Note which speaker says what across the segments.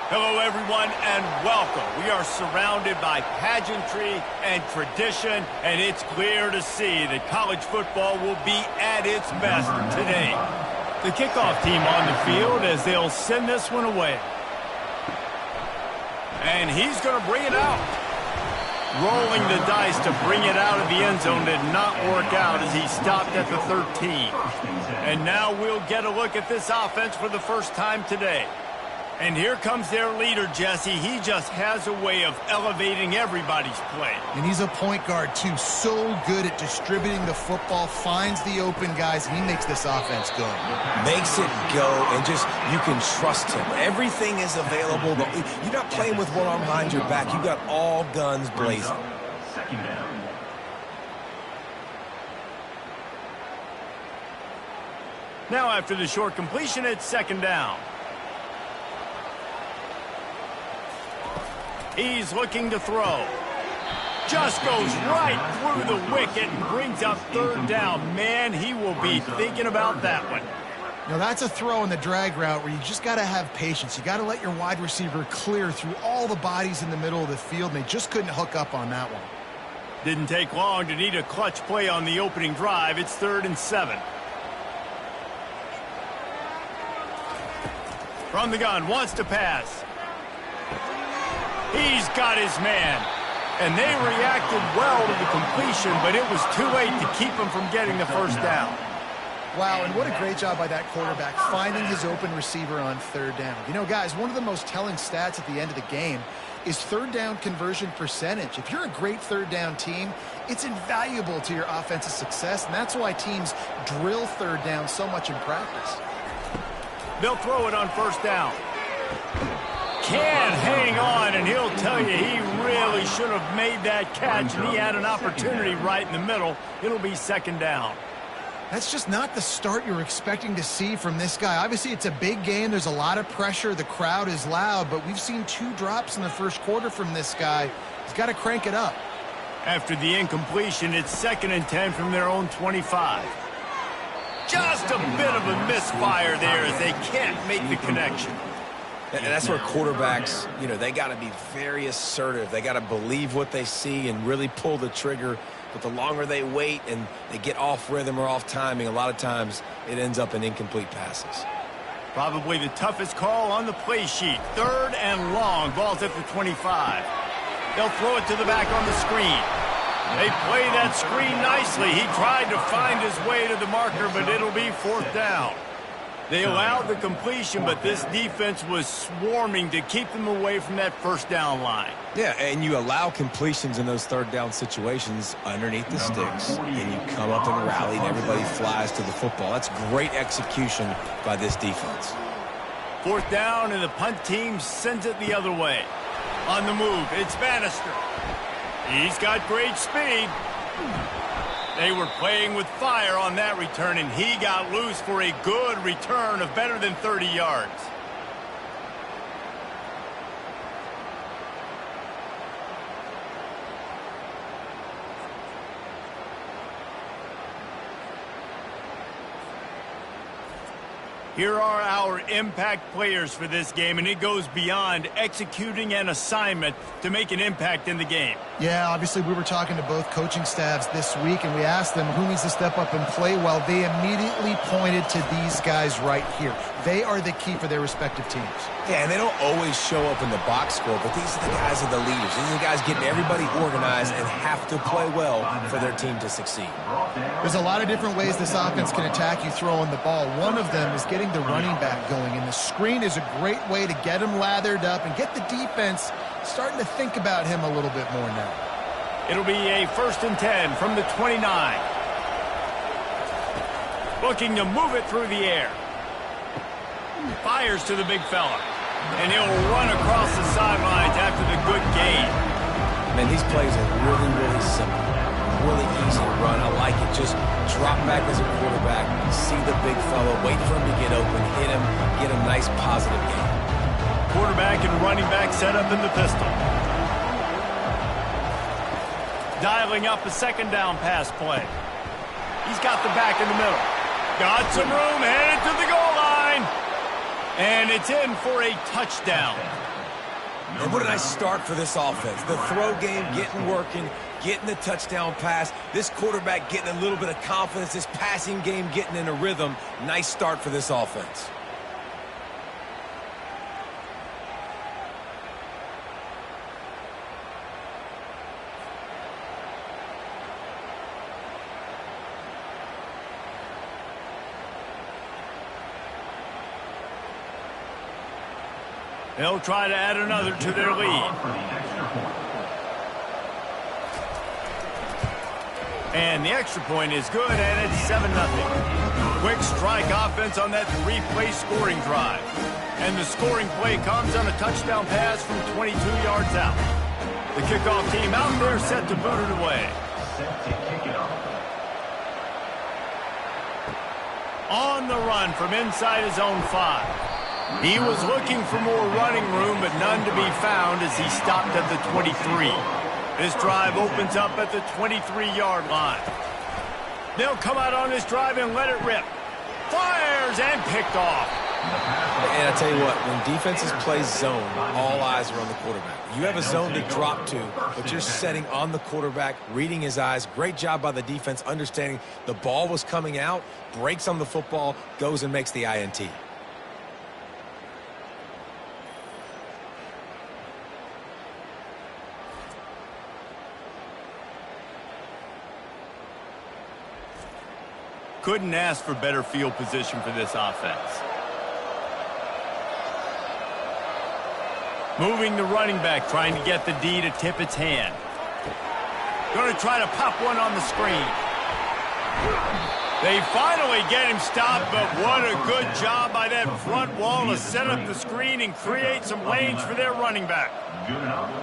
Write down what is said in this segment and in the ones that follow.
Speaker 1: Hello, everyone, and welcome. We are surrounded by pageantry and tradition, and it's clear to see that college football will be at its best today. The kickoff team on the field as they'll send this one away. And he's going to bring it out. Rolling the dice to bring it out of the end zone did not work out as he stopped at the 13. And now we'll get a look at this offense for the first time today. And here comes their leader, Jesse. He just has a way of elevating everybody's play.
Speaker 2: And he's a point guard, too. So good at distributing the football, finds the open guys, and he makes this offense go.
Speaker 3: Makes it go, and just, you can trust him. Everything is available. You're not playing with one arm behind your back. You got all guns blazing.
Speaker 4: Second down.
Speaker 1: Now after the short completion, it's second down. He's looking to throw. Just goes right through the wicket and brings up third down. Man, he will be thinking about that one.
Speaker 2: Now, that's a throw in the drag route where you just got to have patience. You got to let your wide receiver clear through all the bodies in the middle of the field, and they just couldn't hook up on that one.
Speaker 1: Didn't take long to need a clutch play on the opening drive. It's 3rd and 7. From the gun, wants to pass. He's got his man. And they reacted well to the completion, but it was too late to keep him from getting the first down.
Speaker 2: Wow, and what a great job by that quarterback, finding his open receiver on third down. You know, guys, one of the most telling stats at the end of the game is third down conversion percentage. If you're a great third down team, it's invaluable to your offensive success, and that's why teams drill third down so much in practice.
Speaker 1: They'll throw it on first down. Can't hang on, and he'll tell you he really should have made that catch, and he had an opportunity right in the middle. It'll be second down.
Speaker 2: That's just not the start you're expecting to see from this guy. Obviously, it's a big game. There's a lot of pressure. The crowd is loud, but we've seen 2 drops in the first quarter from this guy. He's got to crank it up.
Speaker 1: After the incompletion, it's 2nd and 10 from their own 25. Just a bit of a misfire there as they can't make the connection.
Speaker 3: And that's where quarterbacks, you know, they got to be very assertive. They got to believe what they see and really pull the trigger. But the longer they wait and they get off rhythm or off timing, a lot of times it ends up in incomplete passes.
Speaker 1: Probably the toughest call on the play sheet. 3rd and long. Ball's at the 25. They'll throw it to the back on the screen. They play that screen nicely. He tried to find his way to the marker, but it'll be 4th down. They allowed the completion, but this defense was swarming to keep them away from that first down line.
Speaker 3: Yeah, and you allow completions in those third down situations underneath the sticks, and you come up and rally, and everybody flies to the football. That's great execution by this defense.
Speaker 1: 4th down, and the punt team sends it the other way. On the move, it's Bannister. He's got great speed. They were playing with fire on that return, and he got loose for a good return of better than 30 yards. Here are our impact players for this game, and it goes beyond executing an assignment to make an impact in the game.
Speaker 2: Yeah, obviously we were talking to both coaching staffs this week, and we asked them who needs to step up and play well. They immediately pointed to these guys right here. They are the key for their respective teams.
Speaker 3: Yeah, and they don't always show up in the box score, but these are the guys that are the leaders. These are the guys getting everybody organized and have to play well for their team to succeed.
Speaker 2: There's a lot of different ways this offense can attack you throwing the ball. One of them is getting the running back going, and the screen is a great way to get him lathered up and get the defense starting to think about him a little bit more now.
Speaker 1: It'll be a 1st and 10 from the 29. Looking to move it through the air. Fires to the big fella. And he'll run across the sidelines after the good gain.
Speaker 3: Man, these plays are really, really simple. Really easy to run. I like it. Just drop back as a quarterback, see the big fella, wait for him to get open, hit him, get a nice positive gain.
Speaker 1: Quarterback and running back set up in the pistol. Dialing up a 2nd down pass play. He's got the back in the middle. Got some room, headed to the goal line. And it's in for a touchdown.
Speaker 3: And what a nice start for this offense. The throw game getting working, getting the touchdown pass. This quarterback getting a little bit of confidence. This passing game getting in a rhythm. Nice start for this offense.
Speaker 1: They'll try to add another to their lead. And the extra point is good, and it's 7-0. Quick strike offense on that three-play scoring drive. And the scoring play comes on a touchdown pass from 22 yards out. The kickoff team out there set to boot it away. On the run from inside his own 5. He was looking for more running room, but none to be found as he stopped at the 23. This drive opens up at the 23-yard line. They'll come out on this drive and let it rip. Fires and picked off.
Speaker 3: And I tell you what, when defenses play zone, all eyes are on the quarterback. You have a zone to drop to, but you're setting on the quarterback, reading his eyes. Great job by the defense, understanding the ball was coming out, breaks on the football, goes and makes the INT.
Speaker 1: Couldn't ask for better field position for this offense. Moving the running back, trying to get the D to tip its hand. Going to try to pop one on the screen. They finally get him stopped, but what a good job by that front wall to set up the screen and create some lanes for their running back.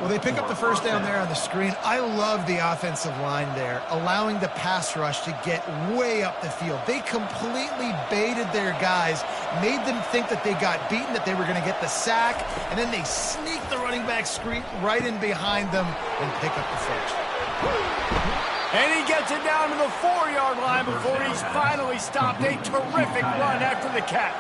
Speaker 2: Well, they pick up the first down there on the screen. I love the offensive line there, allowing the pass rush to get way up the field. They completely baited their guys, made them think that they got beaten, that they were going to get the sack, and then they sneaked the running back screen right in behind them and pick up the first.
Speaker 1: And he gets it down to the 4-yard line before he's finally stopped. A terrific run after the catch.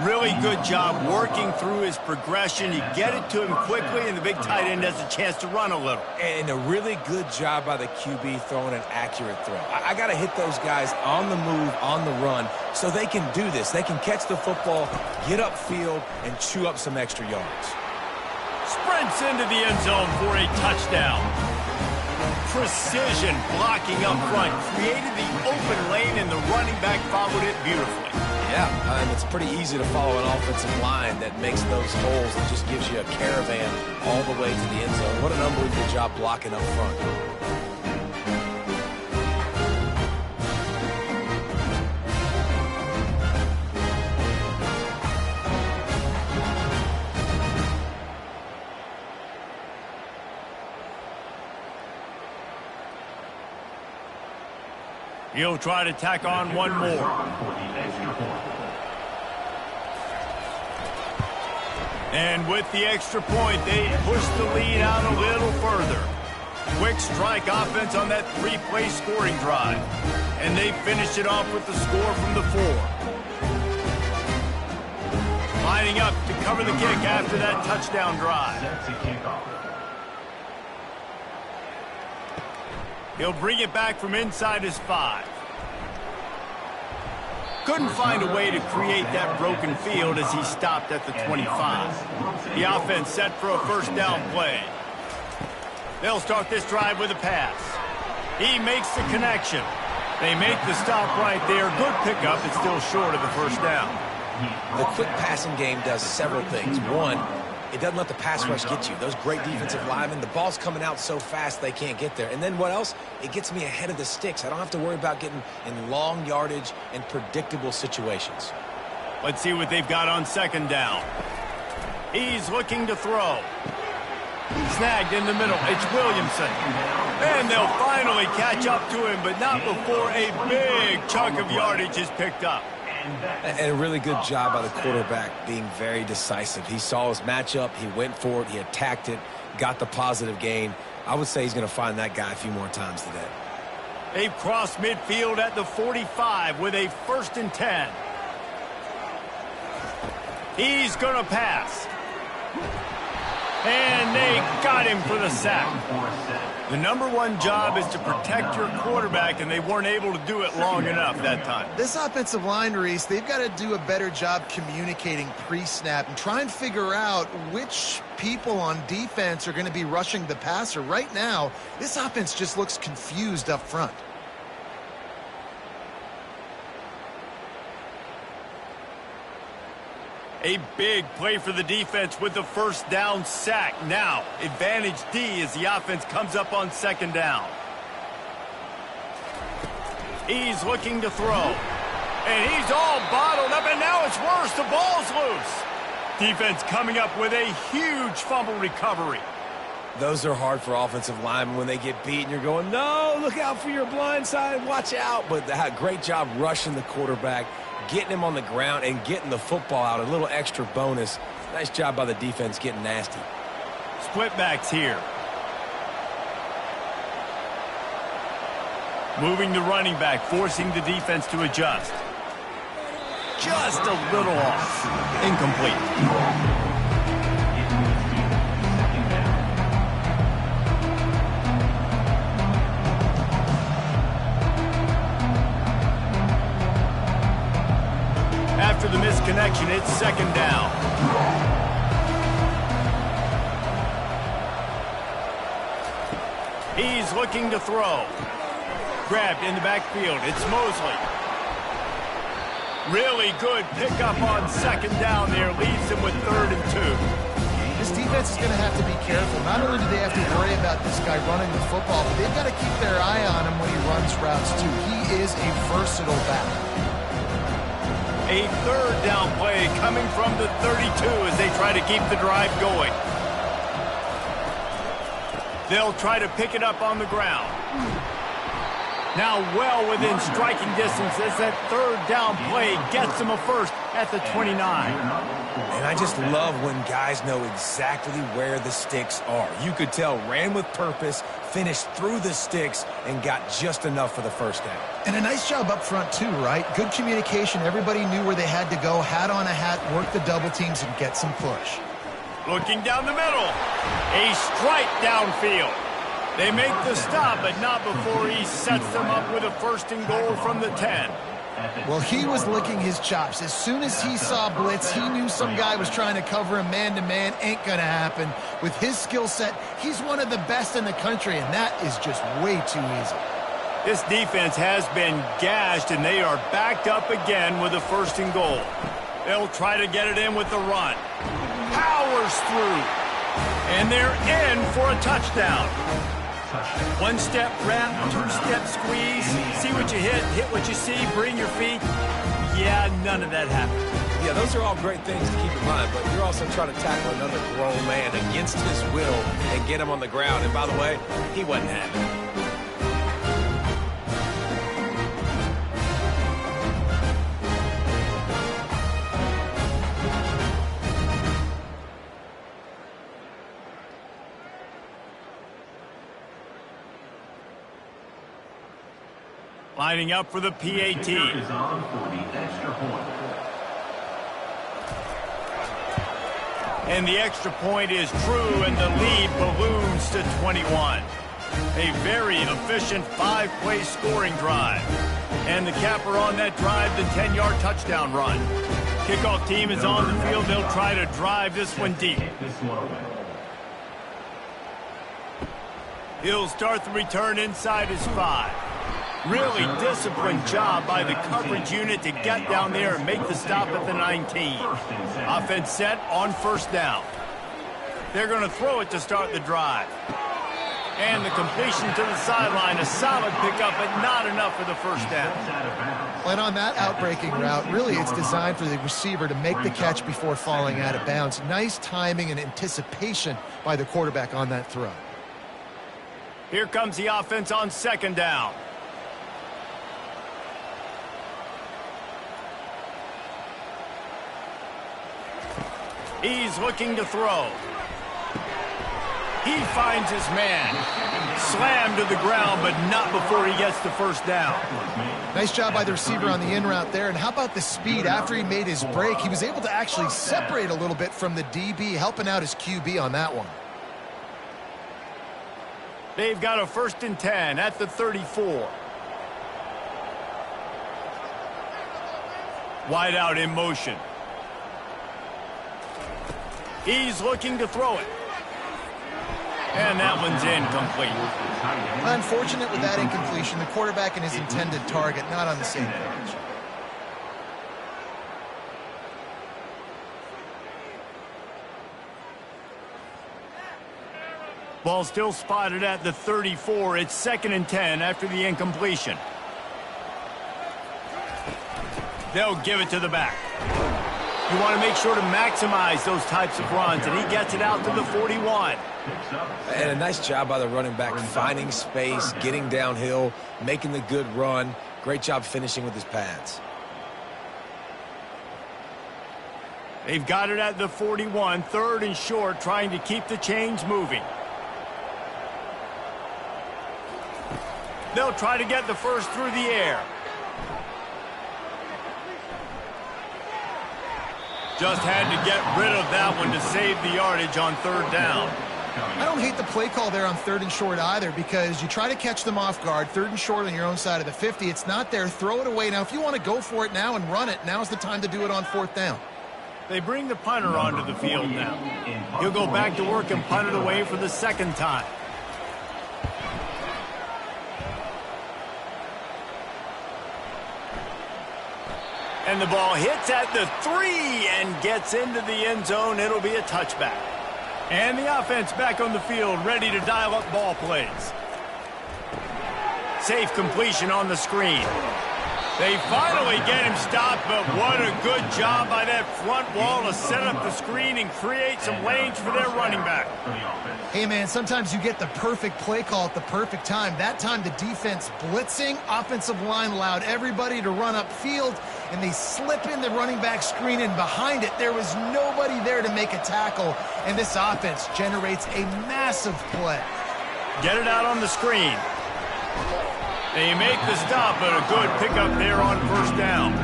Speaker 1: Really good job working through his progression. You get it to him quickly, and the big tight end has a chance to run a little.
Speaker 3: And a really good job by the QB throwing an accurate throw. I got to hit those guys on the move, on the run, so they can do this. They can catch the football, get upfield, and chew up some extra yards.
Speaker 1: Sprints into the end zone for a touchdown. Precision blocking up front, created the open lane, and the running back followed it beautifully.
Speaker 3: Yeah, and it's pretty easy to follow an offensive line that makes those holes and just gives you a caravan all the way to the end zone. What an unbelievable job blocking up front.
Speaker 1: He'll try to tack on one more. And with the extra point, they push the lead out a little further. Quick strike offense on that three-play scoring drive. And they finish it off with the score from the 4. Lining up to cover the kick after that touchdown drive. He'll bring it back from inside his 5. Couldn't find a way to create that broken field as he stopped at the 25. The offense set for a first down play. They'll start this drive with a pass. He makes the connection. They make the stop right there. Good pickup. It's still short of the first down.
Speaker 3: The quick passing game does several things. One, it doesn't let the pass rush get you. Those great defensive linemen, the ball's coming out so fast they can't get there. And then what else? It gets me ahead of the sticks. I don't have to worry about getting in long yardage and predictable situations.
Speaker 1: Let's see what they've got on second down. He's looking to throw. Snagged in the middle. It's Williamson. And they'll finally catch up to him, but not before a big chunk of yardage is picked up.
Speaker 3: And a really good job by the quarterback being very decisive. He saw his matchup, he went for it, he attacked it, got the positive gain. I would say he's going to find that guy a few more times today.
Speaker 1: They've crossed midfield at the 45 with a 1st and 10. He's going to pass. And they got him for the sack. The number one job is to protect your quarterback, and they weren't able to do it long enough that time.
Speaker 2: This offensive line, Reese, they've got to do a better job communicating pre-snap and try and figure out which people on defense are going to be rushing the passer. Right now, this offense just looks confused up front.
Speaker 1: A big play for the defense with the first down sack. Now, advantage D as the offense comes up on second down. He's looking to throw. And he's all bottled up, and now it's worse. The ball's loose. Defense coming up with a huge fumble recovery.
Speaker 3: Those are hard for offensive linemen when they get beat, and you're going, no, look out for your blind side, watch out. But great job rushing the quarterback, getting him on the ground and getting the football out. A little extra bonus. Nice job by the defense getting nasty.
Speaker 1: Split backs here. Moving the running back, forcing the defense to adjust. Just a little off. Incomplete. After the misconnection, it's second down. He's looking to throw. Grabbed in the backfield. It's Mosley. Really good pickup on second down there. Leaves them with 3rd and 2.
Speaker 2: This defense is going to have to be careful. Not only do they have to worry about this guy running the football, but they've got to keep their eye on him when he runs routes too. He is a versatile back.
Speaker 1: A 3rd down play coming from the 32 as they try to keep the drive going. They'll try to pick it up on the ground. Now well within striking distance as that 3rd down play gets them a first at the 29.
Speaker 3: And I just love when guys know exactly where the sticks are. You could tell ran with purpose, finished through the sticks, and got just enough for the first down.
Speaker 2: And a nice job up front too, right? Good communication. Everybody knew where they had to go. Hat on a hat, work the double teams, and get some push.
Speaker 1: Looking down the middle. A strike downfield. They make the stop, but not before he sets them up with a 1st and goal from the 10.
Speaker 2: Well, he was licking his chops. As soon as he saw blitz, he knew some guy was trying to cover him man-to-man. Ain't going to happen. With his skill set, he's one of the best in the country, and that is just way too easy.
Speaker 1: This defense has been gashed, and they are backed up again with a 1st and goal. They'll try to get it in with the run. Powers through. And they're in for a touchdown. 1-step wrap, 2-step squeeze, see what you hit what you see, bring your feet. Yeah, none of that happened.
Speaker 3: Yeah, those are all great things to keep in mind, but you're also trying to tackle another grown man against his will and get him on the ground. And by the way, he wasn't having it.
Speaker 1: Lining up for the PAT. And the extra point is true, and the lead balloons to 21. A very efficient 5-play scoring drive. And the capper on that drive, the 10-yard touchdown run. Kickoff team is on the field. They'll try to drive this one deep. He'll start the return inside his 5. Really disciplined job by the coverage unit to get down there and make the stop at the 19. Offense set on 1st down. They're going to throw it to start the drive. And the completion to the sideline, a solid pickup, but not enough for the 1st down.
Speaker 2: And on that outbreaking route, really it's designed for the receiver to make the catch before falling out of bounds. Nice timing and anticipation by the quarterback on that throw.
Speaker 1: Here comes the offense on 2nd down. He's looking to throw. He finds his man. Slammed to the ground, but not before he gets the first down.
Speaker 2: Nice job by the receiver on the in route there. And how about the speed? After he made his break, he was able to actually separate a little bit from the DB, helping out his QB on that one.
Speaker 1: They've got a 1st and 10 at the 34. Wide out in motion. He's looking to throw it. And that one's incomplete.
Speaker 2: Unfortunate with that incompletion. The quarterback and his intended target not on the same page.
Speaker 1: Ball still spotted at the 34. It's 2nd and 10 after the incompletion. They'll give it to the back. You want to make sure to maximize those types of runs, and he gets it out to the 41.
Speaker 3: And a nice job by the running back, finding space, getting downhill, making the good run. Great job finishing with his pads.
Speaker 1: They've got it at the 41, 3rd and short, trying to keep the chains moving. They'll try to get the first through the air. Just had to get rid of that one to save the yardage on 3rd down.
Speaker 2: I don't hate the play call there on 3rd and short either, because you try to catch them off guard. 3rd and short on your own side of the 50. It's not there. Throw it away. Now, if you want to go for it now and run it, now's the time to do it on 4th down.
Speaker 1: They bring the punter onto the field now. He'll go back to work and punt it away for the 2nd time. And the ball hits at the 3 and gets into the end zone. It'll be a touchback. And the offense back on the field, ready to dial up ball plays. Safe completion on the screen. They finally get him stopped, but what a good job by that front wall to set up the screen and create some lanes for their running back.
Speaker 2: Hey, man, sometimes you get the perfect play call at the perfect time. That time the defense blitzing, offensive line allowed everybody to run upfield, and they slip in the running back screen, and behind it there was nobody there to make a tackle, and this offense generates a massive play.
Speaker 1: Get it out on the screen. They make the stop, but a good pickup there on 1st down.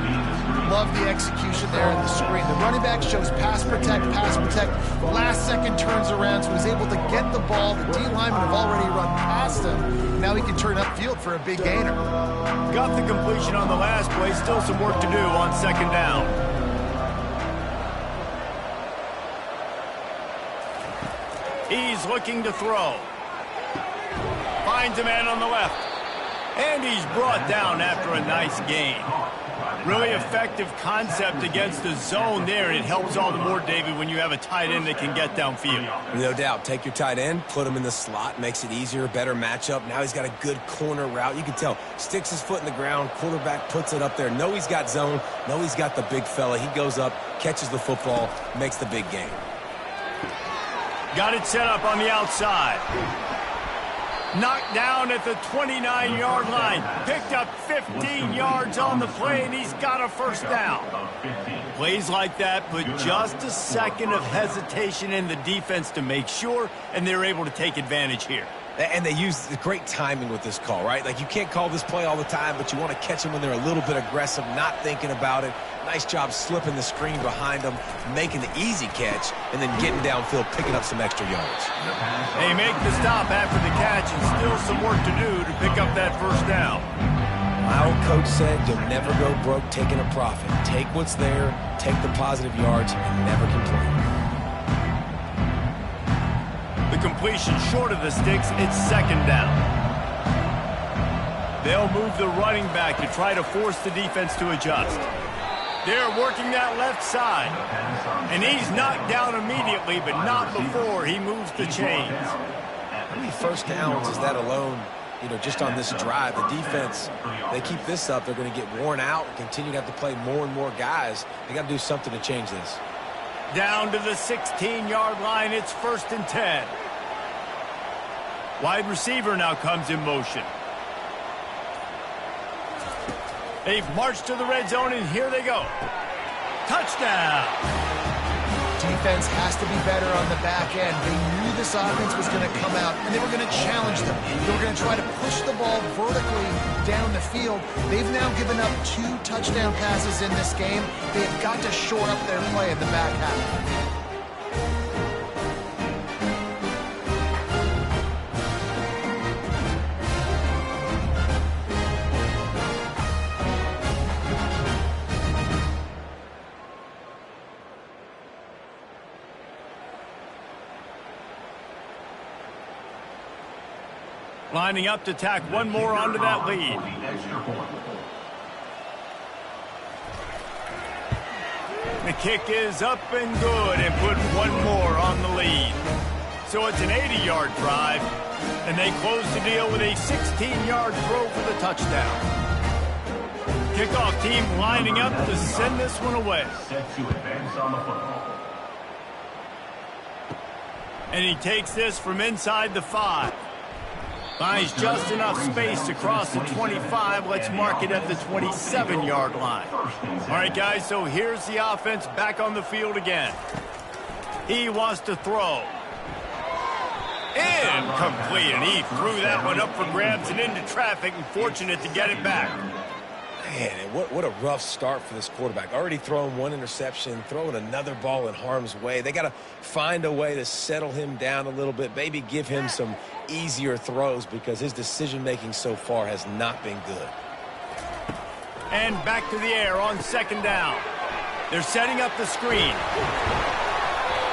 Speaker 2: Love the execution there in the screen. The running back shows pass protect. Last second turns around, so he's able to get the ball. The D linemen have already run past him. Now he can turn upfield for a big gainer.
Speaker 1: Got the completion on the last play. Still some work to do on 2nd down. He's looking to throw. Finds a man on the left. And he's brought down after a nice gain. Really effective concept against the zone there. It helps all the more, David, when you have a tight end that can get downfield.
Speaker 3: No doubt. Take your tight end, put him in the slot, makes it easier, better matchup. Now he's got a good corner route. You can tell, sticks his foot in the ground, quarterback puts it up there. Know he's got zone, know he's got the big fella. He goes up, catches the football, makes the big gain.
Speaker 1: Got it set up on the outside. Knocked down at the 29-yard line. Picked up 15 yards on the play, and he's got a 1st down. Plays like that put just a second of hesitation in the defense to make sure, and they're able to take advantage here.
Speaker 3: And they use the great timing with this call, right? Like, you can't call this play all the time, but you want to catch them when they're a little bit aggressive, not thinking about it. Nice job slipping the screen behind them, making the easy catch, and then getting downfield, picking up some extra yards.
Speaker 1: They make the stop after the catch, and still some work to do to pick up that 1st down.
Speaker 3: My old coach said, you'll never go broke taking a profit. Take what's there, take the positive yards, and never complain.
Speaker 1: The completion short of the sticks, it's 2nd down. They'll move the running back to try to force the defense to adjust. They're working that left side. And he's knocked down immediately, but not before he moves the chains.
Speaker 3: How many 1st downs is that alone, just on this drive? The defense, they keep this up, they're going to get worn out, continue to have to play more and more guys. They got to do something to change this.
Speaker 1: Down to the 16-yard line, it's 1st and 10. Wide receiver now comes in motion. They've marched to the red zone, and here they go. Touchdown!
Speaker 2: defense has to be better on the back end. They knew this offense was going to come out, and they were going to challenge them. They were going to try to push the ball vertically down the field. They've now given up 2 touchdown passes in this game. They have got to shore up their play in the back half.
Speaker 1: Lining up to tack one more onto that lead. The kick is up and good and put one more on the lead. So it's an 80-yard drive, and they close the deal with a 16-yard throw for the touchdown. Kickoff team lining up to send this one away.
Speaker 4: Set to advance on the football.
Speaker 1: And he takes this from inside the 5. Finds just enough space to cross the 25. Let's mark it at the 27-yard line. All right, guys, so here's the offense back on the field again. He wants to throw. Incomplete, and he threw that one up for grabs and into traffic, and fortunate to get it back.
Speaker 3: Man, what a rough start for this quarterback. Already throwing 1 interception, throwing another ball in harm's way. They got to find a way to settle him down a little bit, maybe give him some easier throws because his decision-making so far has not been good.
Speaker 1: And back to the air on 2nd down. They're setting up the screen.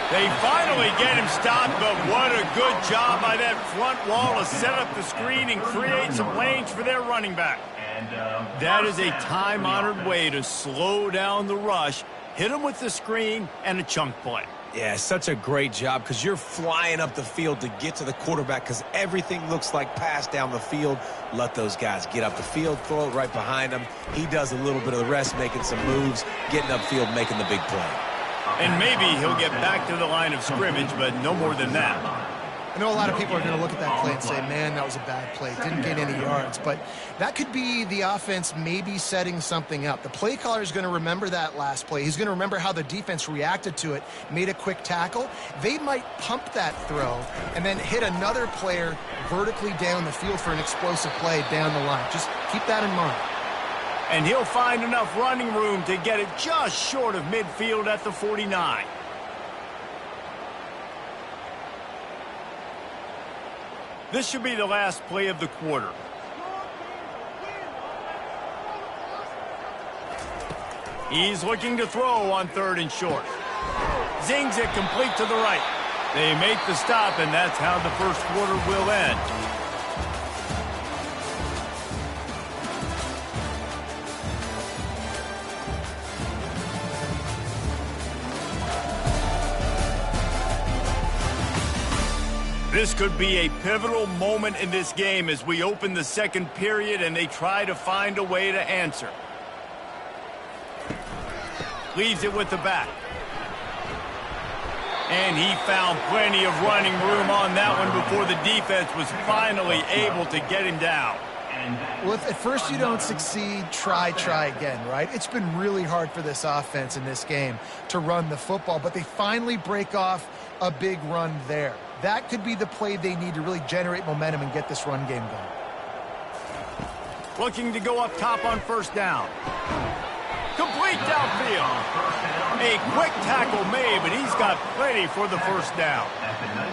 Speaker 1: They finally get him stopped, but what a good job by that front wall to set up the screen and create some lanes for their running back. That is a time-honored way to slow down the rush, hit them with the screen, and a chunk play.
Speaker 3: Yeah, such a great job because you're flying up the field to get to the quarterback because everything looks like pass down the field. Let those guys get up the field, throw it right behind him. He does a little bit of the rest, making some moves, getting upfield, making the big play.
Speaker 1: And maybe he'll get back to the line of scrimmage, but no more than that.
Speaker 2: I know a lot of people are going to look at that play and say, man, that was a bad play. Didn't gain any yards. But that could be the offense maybe setting something up. The play caller is going to remember that last play. He's going to remember how the defense reacted to it, made a quick tackle. They might pump that throw and then hit another player vertically down the field for an explosive play down the line. Just keep that in mind.
Speaker 1: And he'll find enough running room to get it just short of midfield at the 49. This should be the last play of the quarter. He's looking to throw on 3rd and short. Zings it complete to the right. They make the stop, and that's how the first quarter will end. This could be a pivotal moment in this game as we open the 2nd period and they try to find a way to answer. Leaves it with the back. And he found plenty of running room on that one before the defense was finally able to get him down.
Speaker 2: Well, if at first you don't succeed, try again, right? It's been really hard for this offense in this game to run the football, but they finally break off a big run there. That could be the play they need to really generate momentum and get this run game going.
Speaker 1: Looking to go up top on 1st down. Complete downfield. A quick tackle made, but he's got plenty for the 1st down.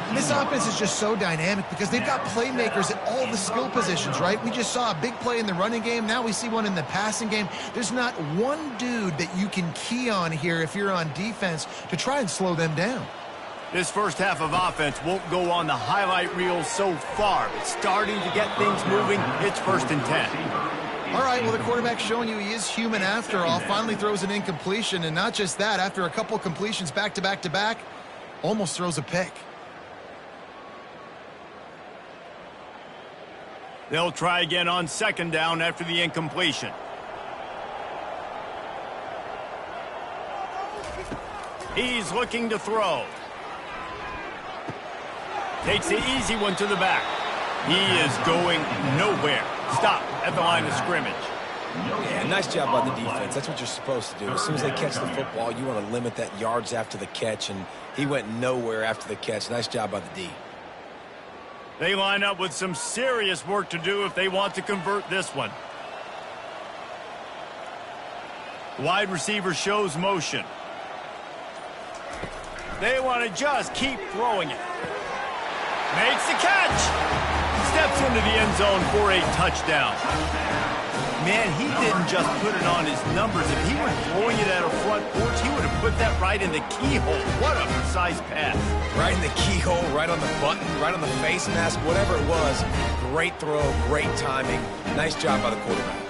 Speaker 2: And this offense is just so dynamic because they've got playmakers at all the skill positions, right? We just saw a big play in the running game. Now we see one in the passing game. There's not one dude that you can key on here if you're on defense to try and slow them down.
Speaker 1: This first half of offense won't go on the highlight reel so far, but starting to get things moving. It's 1st and 10.
Speaker 2: All right, well, the quarterback's showing you he is human after all. Finally throws an incompletion, and not just that, after a couple completions back to back to back, almost throws a pick.
Speaker 1: They'll try again on 2nd down after the incompletion. He's looking to throw. Takes the easy one to the back. He is going nowhere. Stop at the line of scrimmage.
Speaker 3: Yeah, nice job by the defense. That's what you're supposed to do. As soon as they catch the football, you want to limit that yards after the catch, and he went nowhere after the catch. Nice job by the D.
Speaker 1: They line up with some serious work to do if they want to convert this one. Wide receiver shows motion. They want to just keep throwing it. Makes the catch. Steps into the end zone for a touchdown. Man, he didn't just put it on his numbers. If he were throwing it at a front porch, he would have put that right in the keyhole. What a precise pass.
Speaker 3: Right in the keyhole, right on the button, right on the face mask, whatever it was. Great throw, great timing. Nice job by the quarterback.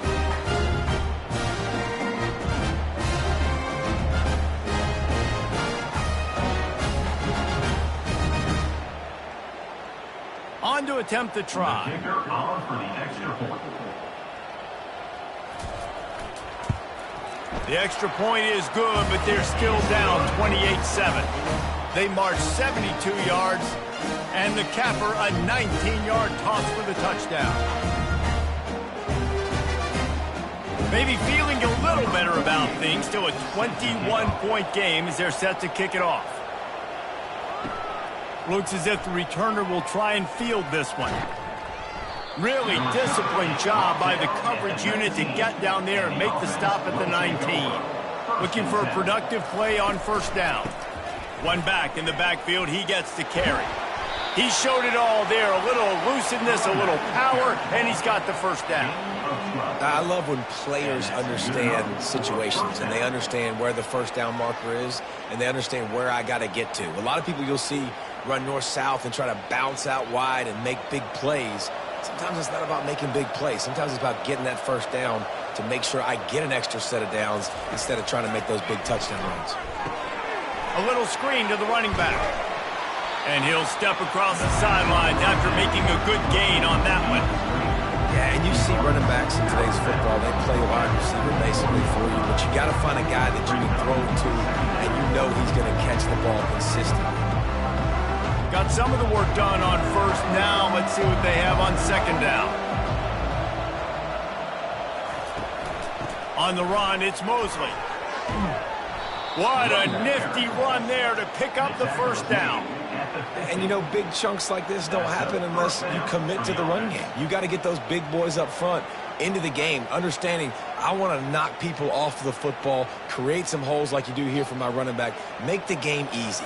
Speaker 1: On to attempt the try.
Speaker 4: The kicker on for the extra point.
Speaker 1: The extra point is good, but they're still down 28-7. They march 72 yards, and the capper a 19-yard toss for the touchdown. Maybe feeling a little better about things. Still a 21-point game as they're set to kick it off. Looks as if the returner will try and field this one. Really disciplined job by the coverage unit to get down there and make the stop at the 19. Looking for a productive play on first down. One back in the backfield, he gets to carry. He showed it all there, a little elusiveness, a little power, and he's got the first down.
Speaker 3: I love when players understand situations and they understand where the first down marker is and they understand where I got to get to. A lot of people you'll see run north-south and try to bounce out wide and make big plays. Sometimes it's not about making big plays. Sometimes it's about getting that first down to make sure I get an extra set of downs instead of trying to make those big touchdown runs.
Speaker 1: A little screen to the running back. And he'll step across the sidelines after making a good gain on that one.
Speaker 3: Yeah, and you see running backs in today's football, they play wide receiver basically for you, but you got to find a guy that you can throw to and you know he's going to catch the ball consistently.
Speaker 1: Got some of the work done on first. Now let's see what they have on second down. On the run, it's Mosley. What a nifty run there to pick up the first down.
Speaker 3: And, you know, big chunks like this don't happen unless you commit to the run game. You got to get those big boys up front into the game, understanding I want to knock people off the football, create some holes like you do here for my running back, make the game easy.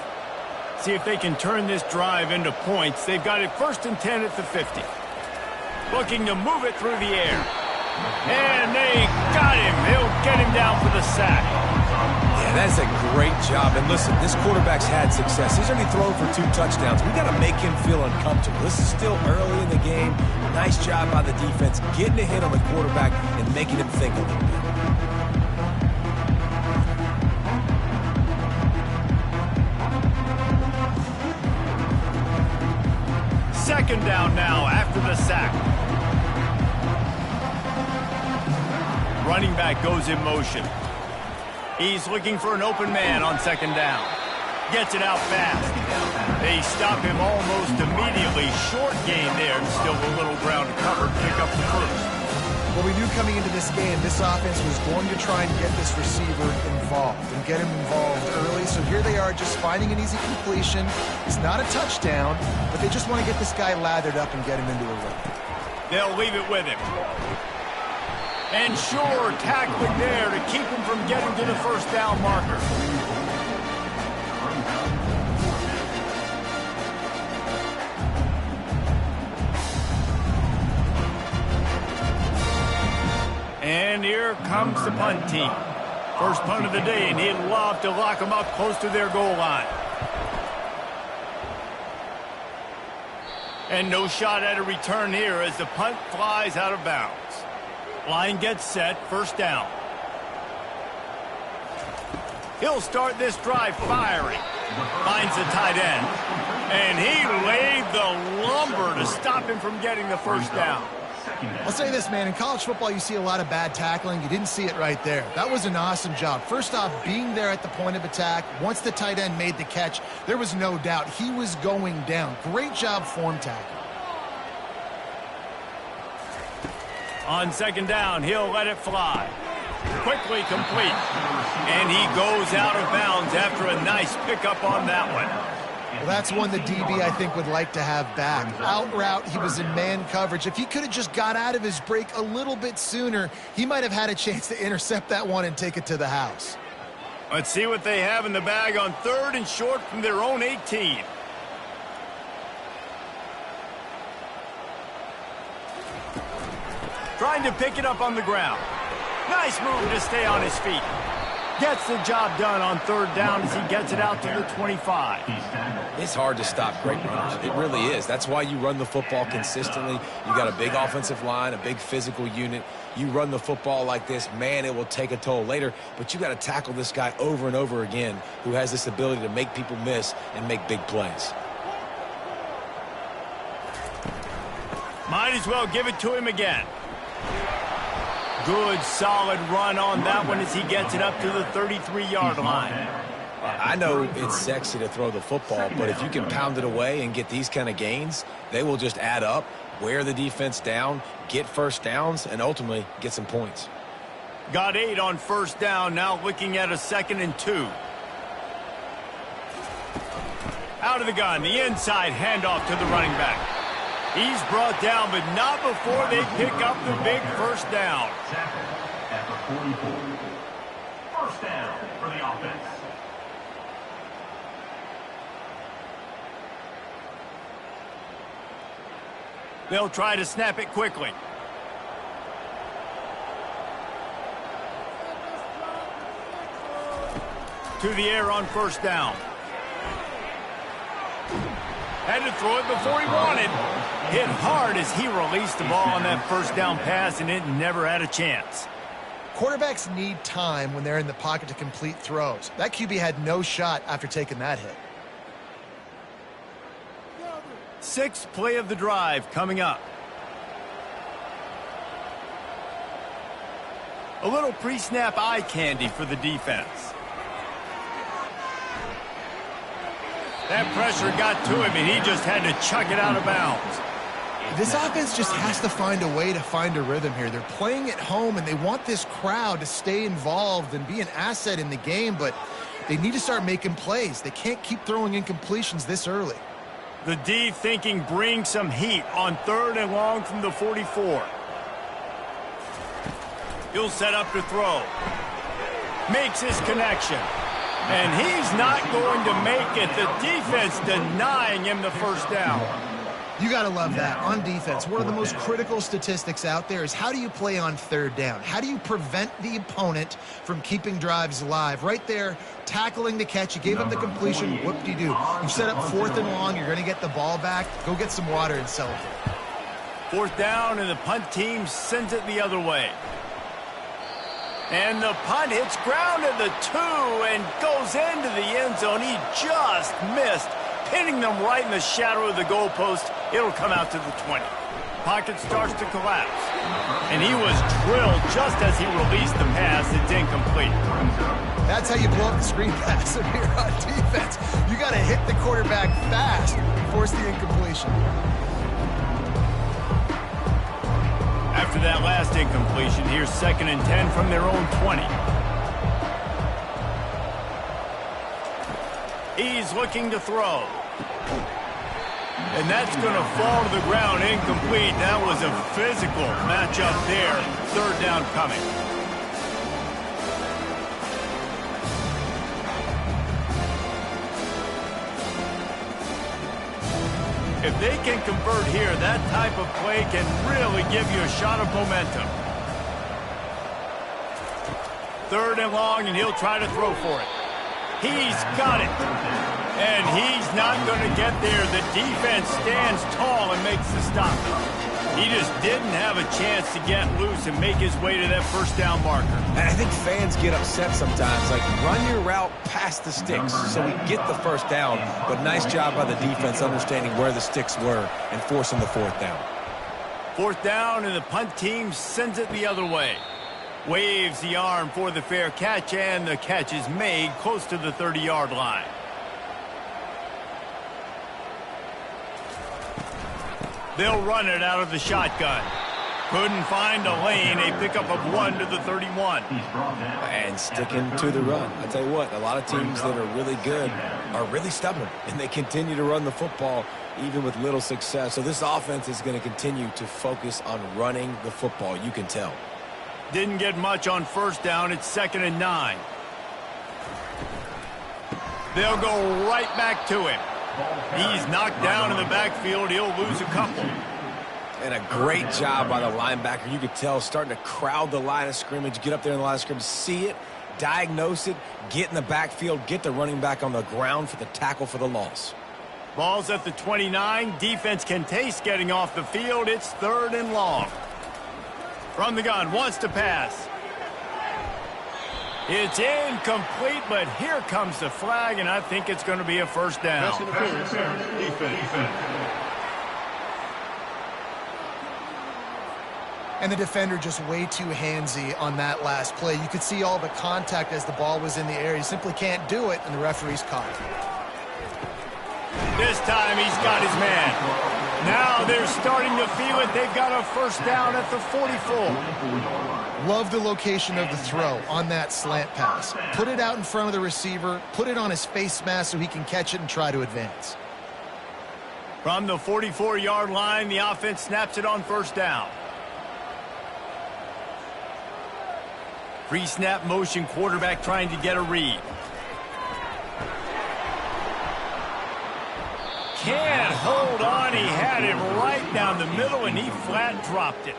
Speaker 1: See if they can turn this drive into points. They've got it 1st and 10 at the 50. Looking to move it through the air. And they got him. He'll get him down for the sack.
Speaker 3: Yeah, that's a great job. And listen, this quarterback's had success. He's already thrown for 2 touchdowns. We got to make him feel uncomfortable. This is still early in the game. Nice job by the defense, getting a hit on the quarterback and making him think a little bit.
Speaker 1: Second down now after the sack. Running back goes in motion. He's looking for an open man on second down. Gets it out fast. They stop him almost immediately. Short gain there, and still a little ground to cover. Pick up the first.
Speaker 2: Well, we knew coming into this game, this offense was going to try and get this receiver involved and get him involved early. So here they are just finding an easy completion. It's not a touchdown, but they just want to get this guy lathered up and get him into a run.
Speaker 1: They'll leave it with him. And sure, tackling there to keep him from getting to the first down marker. And here comes the punt team. First punt of the day, and he'd love to lock them up close to their goal line. And no shot at a return here as the punt flies out of bounds. Line gets set, first down. He'll start this drive firing. Finds the tight end. And he laid the lumber to stop him from getting the first down.
Speaker 2: I'll say this, man. In college football, you see a lot of bad tackling. You didn't see it right there. That was an awesome job. First off, being there at the point of attack. Once the tight end made the catch, there was no doubt he was going down. Great job form tackle.
Speaker 1: On second down, he'll let it fly. Quickly complete. And he goes out of bounds after a nice pickup on that one.
Speaker 2: Well, that's one the DB, I think, would like to have back. Out route, he was in man coverage. If he could have just got out of his break a little bit sooner, he might have had a chance to intercept that one and take it to the house.
Speaker 1: Let's see what they have in the bag on 3rd and short from their own 18. Trying to pick it up on the ground. Nice move to stay on his feet. Gets the job done on 3rd down as he gets it out to the 25.
Speaker 3: It's hard to stop great runners. It really is. That's why you run the football consistently. You got a big offensive line, a big physical unit. You run the football like this, man, it will take a toll later. But you got to tackle this guy over and over again who has this ability to make people miss and make big plays.
Speaker 1: Might as well give it to him again. Good, solid run on that one as he gets it up to the 33-yard line.
Speaker 3: I know it's sexy to throw the football, but if you can pound it away and get these kind of gains, they will just add up, wear the defense down, get first downs, and ultimately get some points.
Speaker 1: Got 8 on 1st down, now looking at a 2nd and 2. Out of the gun, the inside handoff to the running back. He's brought down, but not before they pick up the big 1st down.
Speaker 4: At the 44. 1st down for the offense.
Speaker 1: They'll try to snap it quickly. To the air on 1st down. Had to throw it before he wanted. Hit hard as he released the ball on that 1st down pass, and it never had a chance.
Speaker 2: Quarterbacks need time when they're in the pocket to complete throws. That QB had no shot after taking that hit.
Speaker 1: 6th play of the drive coming up. A little pre-snap eye candy for the defense. That pressure got to him, and he just had to chuck it out of bounds.
Speaker 2: This offense just has to find a way to find a rhythm here. They're playing at home, and they want this crowd to stay involved and be an asset in the game, but they need to start making plays. They can't keep throwing incompletions this early.
Speaker 1: The D thinking bring some heat on 3rd and long from the 44. He'll set up to throw. Makes his connection. And he's not going to make it. The defense denying him the 1st down.
Speaker 2: You got to love that. On defense, one of the most critical statistics out there is how do you play on 3rd down? How do you prevent the opponent from keeping drives alive? Right there, tackling the catch. You gave up the completion. Whoop-de-doo. You set up 4th and long. You're going to get the ball back. Go get some water and celebrate.
Speaker 1: 4th down, and the punt team sends it the other way. And the punt hits ground at the 2 and goes into the end zone. He just missed, pinning them right in the shadow of the goalpost. It'll come out to the 20. Pocket starts to collapse. And he was drilled just as he released the pass. It's incomplete.
Speaker 2: That's how you blow up the screen pass if you're on defense. You got to hit the quarterback fast and force the incompletion.
Speaker 1: After that last incompletion, here's 2nd and 10 from their own 20. He's looking to throw. And that's going to fall to the ground incomplete. That was a physical matchup there. 3rd down coming. If they can convert here, that type of play can really give you a shot of momentum. 3rd and long, and he'll try to throw for it. He's got it. And he's not going to get there. The defense stands tall and makes the stop. He just didn't have a chance to get loose and make his way to that 1st down marker.
Speaker 3: And I think fans get upset sometimes, like run your route past the sticks so we get the 1st down. But nice job by the defense understanding where the sticks were and forcing the 4th down.
Speaker 1: 4th down, and the punt team sends it the other way. Waves the arm for the fair catch, and the catch is made close to the 30-yard line. They'll run it out of the shotgun. Couldn't find a lane. A pickup of 1 to the 31.
Speaker 3: And sticking to the run. I tell you what, a lot of teams that are really good are really stubborn, and they continue to run the football even with little success. So this offense is going to continue to focus on running the football. You can tell.
Speaker 1: Didn't get much on first down. It's 2nd and 9. They'll go right back to him. He's knocked down in the backfield. He'll lose a couple.
Speaker 3: And a great job by the linebacker. You could tell starting to crowd the line of scrimmage, get up there in the line of scrimmage, see it, diagnose it, get in the backfield, get the running back on the ground for the tackle for the loss.
Speaker 1: Ball's at the 29. Defense can taste getting off the field. It's 3rd and long. From the gun, wants to pass. It's incomplete, but here comes the flag, and I think it's going to be a first down.
Speaker 2: And the defender just way too handsy on that last play. You could see all the contact as the ball was in the air. He simply can't do it, and the referee's caught it.
Speaker 1: This time he's got his man. Now they're starting to feel it. They've got a first down at the 44.
Speaker 2: Love the location of the throw on that slant pass. Put it out in front of the receiver, put it on his face mask so he can catch it and try to advance.
Speaker 1: From the 44-yard line, the offense snaps it on first down. Pre-snap motion, quarterback trying to get a read. Can't hold on. He had it right down the middle, and he flat dropped it.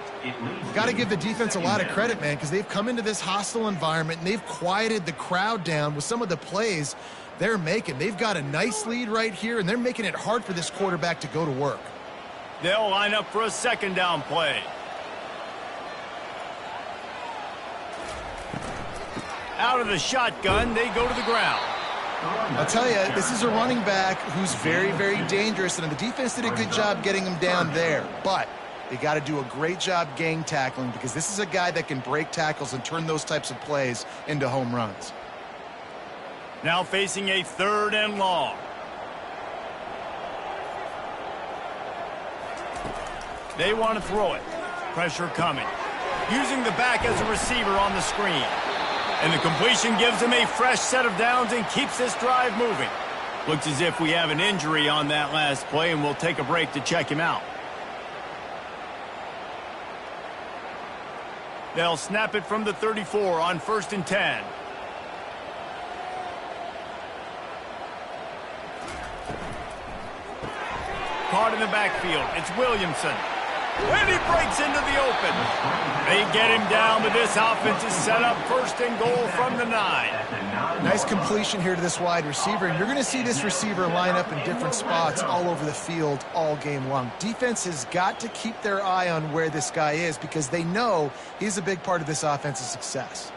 Speaker 2: Got to give the defense a lot of credit, man, because they've come into this hostile environment, and they've quieted the crowd down with some of the plays they're making. They've got a nice lead right here, and they're making it hard for this quarterback to go to work.
Speaker 1: They'll line up for a 2nd down play. Out of the shotgun, they go to the ground.
Speaker 2: I'll tell you, this is a running back who's very, very dangerous, and the defense did a good job getting him down there. But they got to do a great job gang tackling, because this is a guy that can break tackles and turn those types of plays into home runs.
Speaker 1: Now facing a 3rd and long. They want to throw it. Pressure coming. Using the back as a receiver on the screen. And the completion gives him a fresh set of downs and keeps this drive moving. Looks as if we have an injury on that last play, and we'll take a break to check him out. They'll snap it from the 34 on 1st and 10. Caught in the backfield. It's Williamson. And he breaks into the open. They get him down, but this offense is set up 1st and goal from the 9.
Speaker 2: Nice completion here to this wide receiver, and you're going to see this receiver line up in different spots all over the field all game long. Defense has got to keep their eye on where this guy is, because they know he's a big part of this offense's success.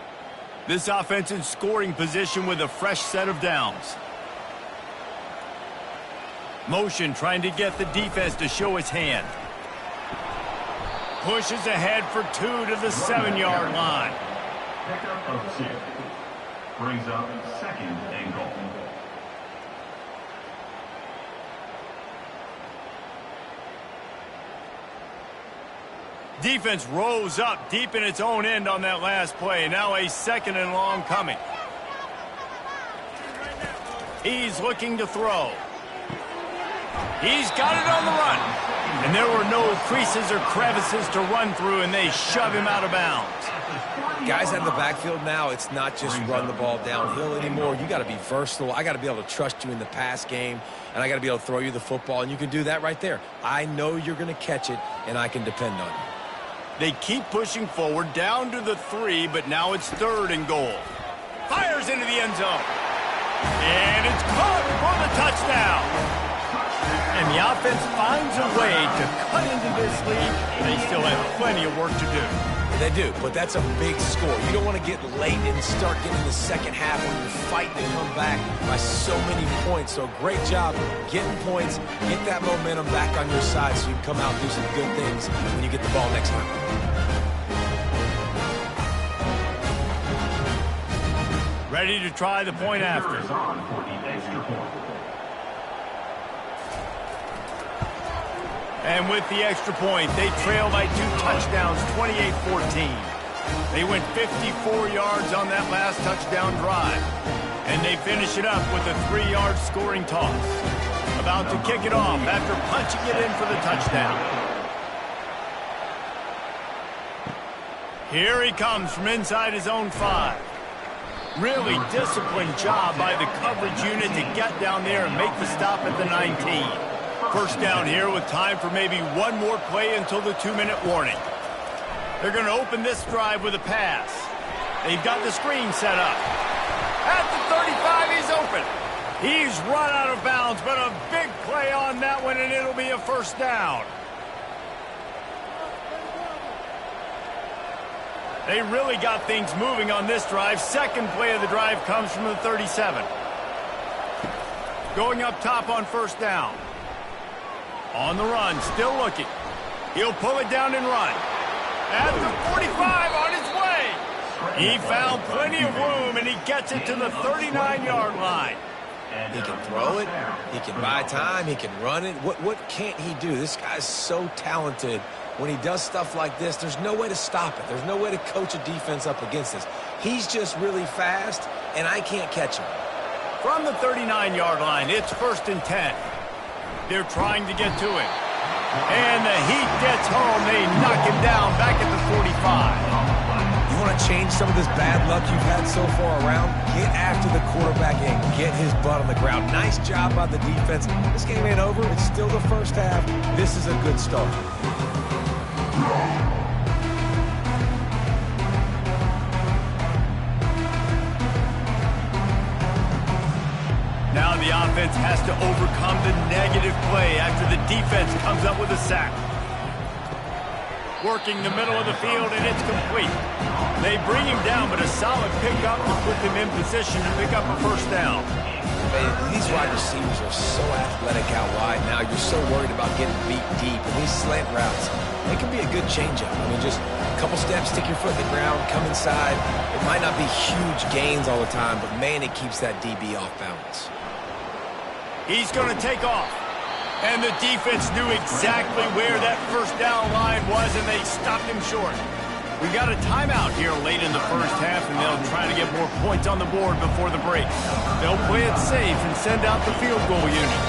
Speaker 1: This offense in scoring position with a fresh set of downs. Motion trying to get the defense to show his hand. Pushes ahead for 2 to the 7-yard line.
Speaker 4: Pickup of 6. Brings up 2nd and goal.
Speaker 1: Defense rose up deep in its own end on that last play. Now a 2nd and long coming. He's looking to throw. He's got it on the run. And there were no creases or crevices to run through, and they shove him out of bounds.
Speaker 3: Guys out of the backfield now, it's not just run the ball downhill anymore. You got to be versatile. I got to be able to trust you in the pass game, and I got to be able to throw you the football, and you can do that right there. I know you're going to catch it, and I can depend on you.
Speaker 1: They keep pushing forward down to the 3, but now it's 3rd and goal. Fires into the end zone. And it's caught for the touchdown. And the offense finds a way to cut into this lead. They still have plenty of work to do.
Speaker 3: They do, but that's a big score. You don't want to get late and start getting the second half when you're fighting to come back by so many points. So great job getting points, get that momentum back on your side so you can come out and do some good things when you get the ball next time.
Speaker 1: Ready to try the point after. And with the extra point, they trail by 2 touchdowns, 28-14. They went 54 yards on that last touchdown drive. And they finish it up with a 3-yard scoring toss. About to kick it off after punching it in for the touchdown. Here he comes from inside his own 5. Really disciplined job by the coverage unit to get down there and make the stop at the 19. First down here with time for maybe one more play until the 2-minute warning. They're going to open this drive with a pass. They've got the screen set up. At the 35, he's open. He's run out of bounds, but a big play on that one, and it'll be a first down. They really got things moving on this drive. Second play of the drive comes from the 37. Going up top on first down. On the run, still looking. He'll pull it down and run. At the 45, on his way. He found plenty of room, and he gets it to the 39-yard line.
Speaker 3: He can throw it. He can buy time. He can run it. What can't he do? This guy's so talented. When he does stuff like this, there's no way to stop it. There's no way to coach a defense up against this. He's just really fast, and I can't catch him.
Speaker 1: From the 39-yard line, it's 1st and 10. They're trying to get to him. And the heat gets home. They knock him down back at the 45.
Speaker 3: You want to change some of this bad luck you've had so far around? Get after the quarterback and get his butt on the ground. Nice job by the defense. This game ain't over. It's still the first half. This is a good start.
Speaker 1: Now the offense has to overcome the negative play after the defense comes up with a sack. Working the middle of the field, and it's complete. They bring him down, but a solid pickup to put them in position to pick up a first down.
Speaker 3: These wide receivers are so athletic out wide now. You're so worried about getting beat deep. And these slant routes, they can be a good changeup. I mean, just a couple steps, stick your foot in the ground, come inside. It might not be huge gains all the time, but, man, it keeps that DB off balance.
Speaker 1: He's going to take off. And the defense knew exactly where that first down line was, and they stopped him short. We got a timeout here late in the first half, and they'll try to get more points on the board before the break. They'll play it safe and send out the field goal unit.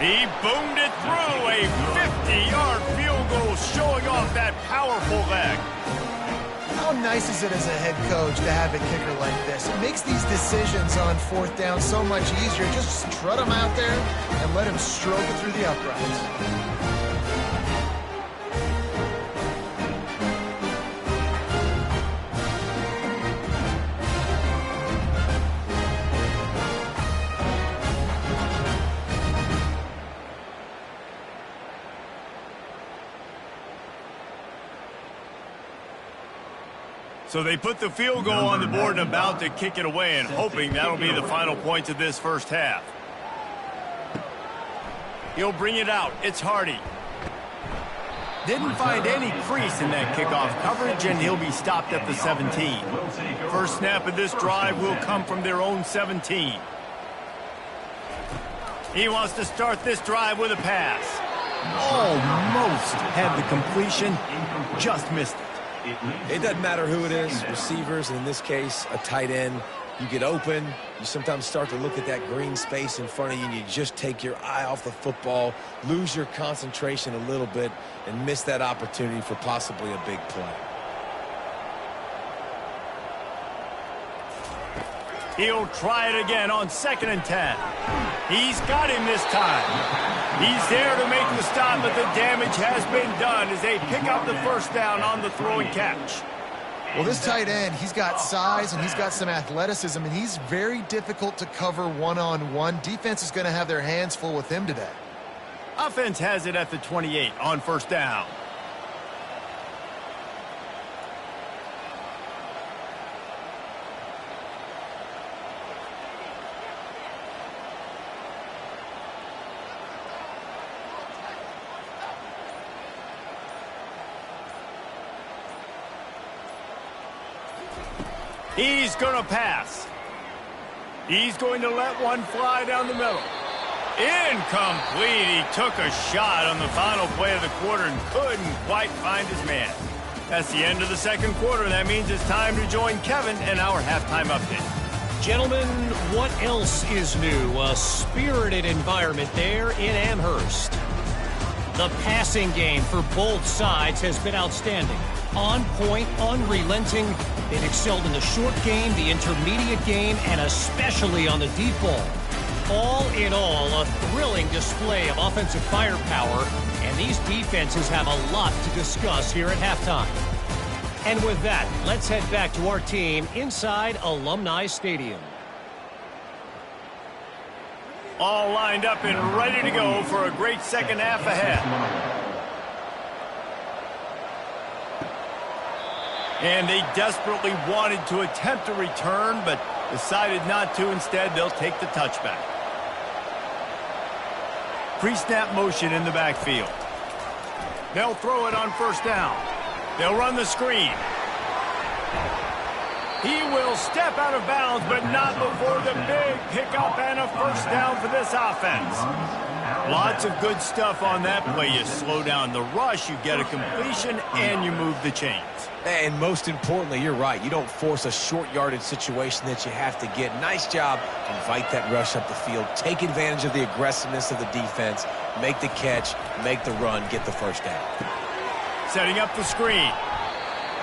Speaker 1: He boomed it through. A 50-yard field goal showing off that powerful leg.
Speaker 2: How nice is it as a head coach to have a kicker like this? It makes these decisions on 4th down so much easier. Just strut him out there and let him stroke it through the uprights.
Speaker 1: So they put the field goal on the board and about to kick it away, and hoping that'll be the final points of this first half. He'll bring it out. It's Hardy. Didn't find any crease in that kickoff coverage, and he'll be stopped at the 17. First snap of this drive will come from their own 17. He wants to start this drive with a pass. Almost had the completion, just missed it.
Speaker 3: It doesn't matter who it is, receivers, and in this case, a tight end. You get open, you sometimes start to look at that green space in front of you, and you just take your eye off the football, lose your concentration a little bit, and miss that opportunity for possibly a big play.
Speaker 1: He'll try it again on 2nd and 10. He's got him this time. He's there to make the stop, but the damage has been done as they pick up the first down on the throw and catch.
Speaker 2: Well, this tight end, he's got size and he's got some athleticism, and he's very difficult to cover one-on-one. Defense is going to have their hands full with him today.
Speaker 1: Offense has it at the 28 on first down. He's going to pass. He's going to let one fly down the middle. Incomplete. He took a shot on the final play of the quarter and couldn't quite find his man. That's the end of the second quarter. That means it's time to join Kevin in our halftime update.
Speaker 5: Gentlemen, what else is new? A spirited environment there in Amherst. The passing game for both sides has been outstanding. On point, unrelenting. They've excelled in the short game, the intermediate game, and especially on the deep ball. All in all, a thrilling display of offensive firepower, and these defenses have a lot to discuss here at halftime. And with that, let's head back to our team inside Alumni Stadium.
Speaker 1: All lined up and ready to go for a great second half ahead. And they desperately wanted to attempt a return, but decided not to. Instead, they'll take the touchback. Pre-snap motion in the backfield. They'll throw it on first down. They'll run the screen. He will step out of bounds, but not before the big pickup and a first down for this offense. Lots of good stuff on that play. You slow down the rush, you get a completion, and you move the chains.
Speaker 3: And most importantly, you're right. You don't force a short yardage situation that you have to get. Nice job. Invite that rush up the field. Take advantage of the aggressiveness of the defense. Make the catch. Make the run. Get the first down.
Speaker 1: Setting up the screen.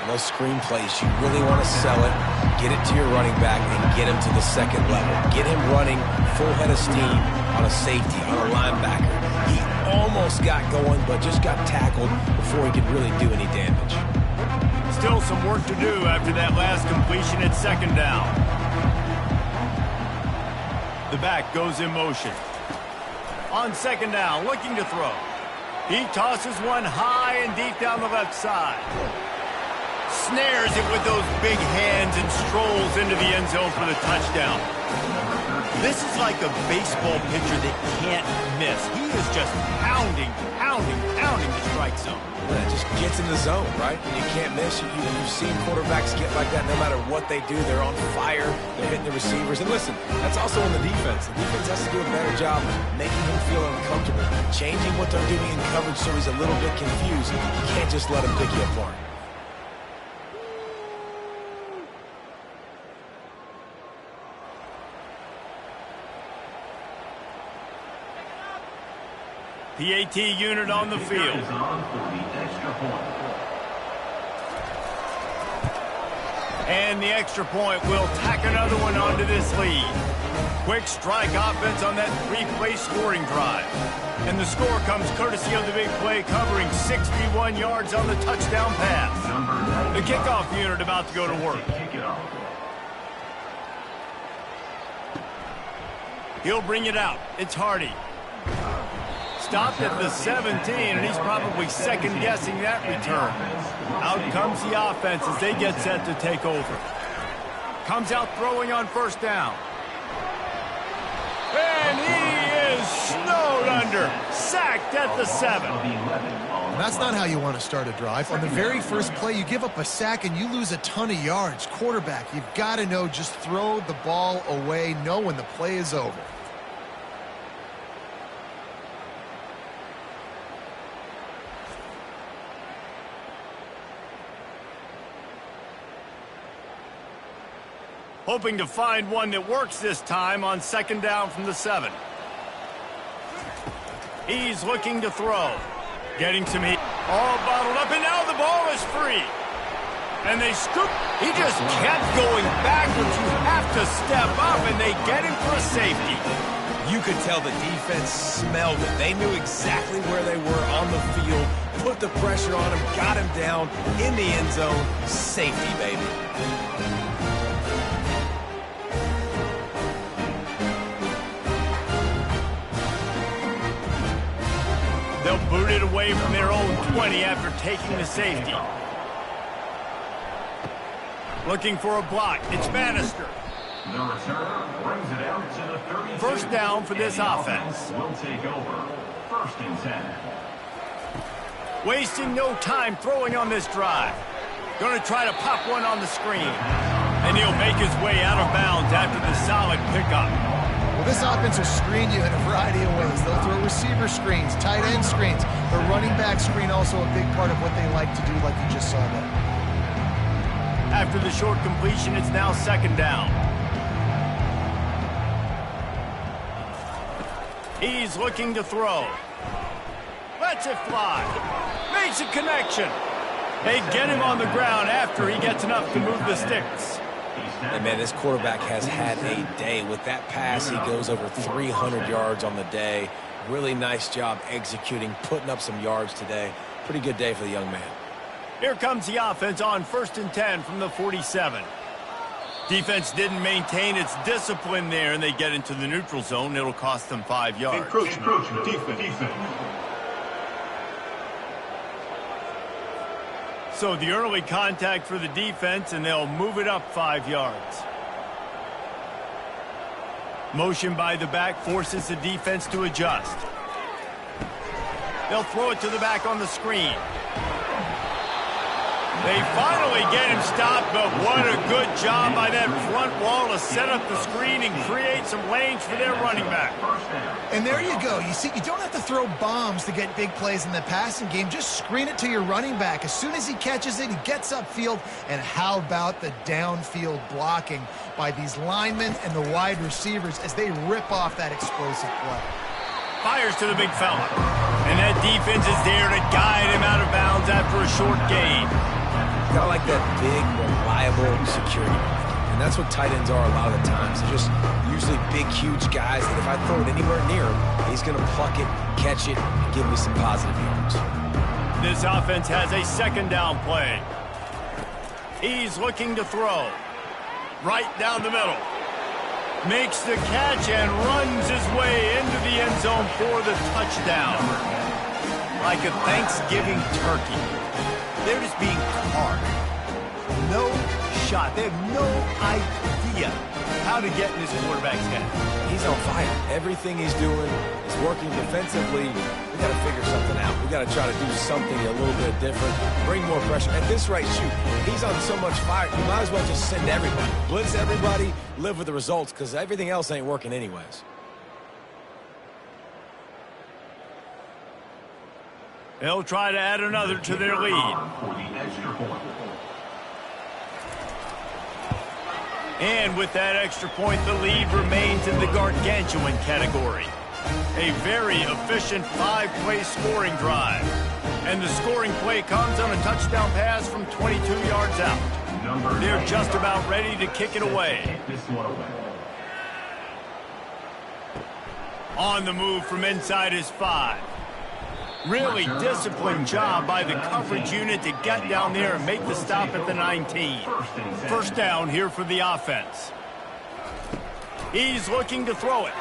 Speaker 3: And those screen plays, you really want to sell it. Get it to your running back and get him to the second level. Get him running full head of steam on a safety, on a linebacker. He almost got going, but just got tackled before he could really do any damage.
Speaker 1: Still some work to do after that last completion at second down. The back goes in motion. On second down, looking to throw. He tosses one high and deep down the left side. Snares it with those big hands and strolls into the end zone for the touchdown. This is like a baseball pitcher that can't miss. He is just pounding the strike zone.
Speaker 3: Yeah, it just gets in the zone, right? When you can't miss, you've seen quarterbacks get like that no matter what they do. They're on fire. They're hitting the receivers. And listen, that's also on the defense. The defense has to do a better job making him feel uncomfortable, changing what they're doing in coverage so he's a little bit confused. You can't just let him pick you apart.
Speaker 1: PAT unit on the field. And the extra point will tack another one onto this lead. Quick strike offense on that three-play scoring drive. And the score comes courtesy of the big play, covering 61 yards on the touchdown pass. The kickoff unit about to go to work. He'll bring it out. It's Hardy. Stopped at the 17, and he's probably second-guessing that return. Out comes the offense as they get set to take over. Comes out throwing on first down. And he is snowed under. Sacked at the 7.
Speaker 2: And that's not how you want to start a drive. On the very first play, you give up a sack and you lose a ton of yards. Quarterback, you've got to know, just throw the ball away, know when the play is over.
Speaker 1: Hoping to find one that works this time on second down from the 7. He's looking to throw. Getting some heat. All bottled up, and now the ball is free. And they scoop. He just kept going backwards. You have to step up, and they get him for a safety.
Speaker 3: You could tell the defense smelled it. They knew exactly where they were on the field, put the pressure on him, got him down in the end zone. Safety, baby.
Speaker 1: They'll boot it away from their own 20 after taking the safety. Looking for a block. It's Bannister.
Speaker 4: The return brings it out to the 32.
Speaker 1: First down for this offense.
Speaker 4: Will take over. First and 10.
Speaker 1: Wasting no time throwing on this drive. Going to try to pop one on the screen. And he'll make his way out of bounds after the solid pickup.
Speaker 2: This offense will screen you in a variety of ways. They'll throw receiver screens, tight end screens. The running back screen also a big part of what they like to do, like you just saw there.
Speaker 1: After the short completion, it's now second down. He's looking to throw. Lets it fly. Makes a connection. They get him on the ground after he gets enough to move the sticks.
Speaker 3: And, man, this quarterback has had a day. With that pass, he goes over 300 yards on the day. Really nice job executing, putting up some yards today. Pretty good day for the young man.
Speaker 1: Here comes the offense on 1st and 10 from the 47. Defense didn't maintain its discipline there, and they get into the neutral zone. It'll cost them 5 yards.
Speaker 4: Encroachment. Defense.
Speaker 1: So the early contact for the defense, and they'll move it up 5 yards. Motion by the back forces the defense to adjust. They'll throw it to the back on the screen. They finally get him stopped, but what a good job by that front wall to set up the screen and create some lanes for their running back.
Speaker 2: And there you go. You see, you don't have to throw bombs to get big plays in the passing game. Just screen it to your running back. As soon as he catches it, he gets upfield. And how about the downfield blocking by these linemen and the wide receivers as they rip off that explosive play?
Speaker 1: Fires to the big fella. And that defense is there to guide him out of bounds after a short gain.
Speaker 3: Got like that big, reliable security. And that's what tight ends are a lot of the times. They're just usually big, huge guys that if I throw it anywhere near him, he's going to pluck it, catch it, and give me some positive yards.
Speaker 1: This offense has a second down play. He's looking to throw. Right down the middle. Makes the catch and runs his way into the end zone for the touchdown. Like a Thanksgiving turkey. They're just being carved. No shot. They have no idea how to get in this quarterback's head.
Speaker 3: He's on fire. Everything he's doing is working defensively. We got to figure something out. We got to try to do something a little bit different. Bring more pressure. At this rate, shoot, he's on so much fire. You might as well just send everybody. Blitz everybody. Live with the results because everything else ain't working anyways.
Speaker 1: They'll try to add another to their lead. And with that extra point, the lead remains in the gargantuan category. A very efficient 5-play scoring drive. And the scoring play comes on a touchdown pass from 22 yards out. They're just about ready to kick it away. On the move from inside his 5. Really disciplined job by the coverage unit to get down there and make the stop at the 19. First down here for the offense. He's looking to throw it.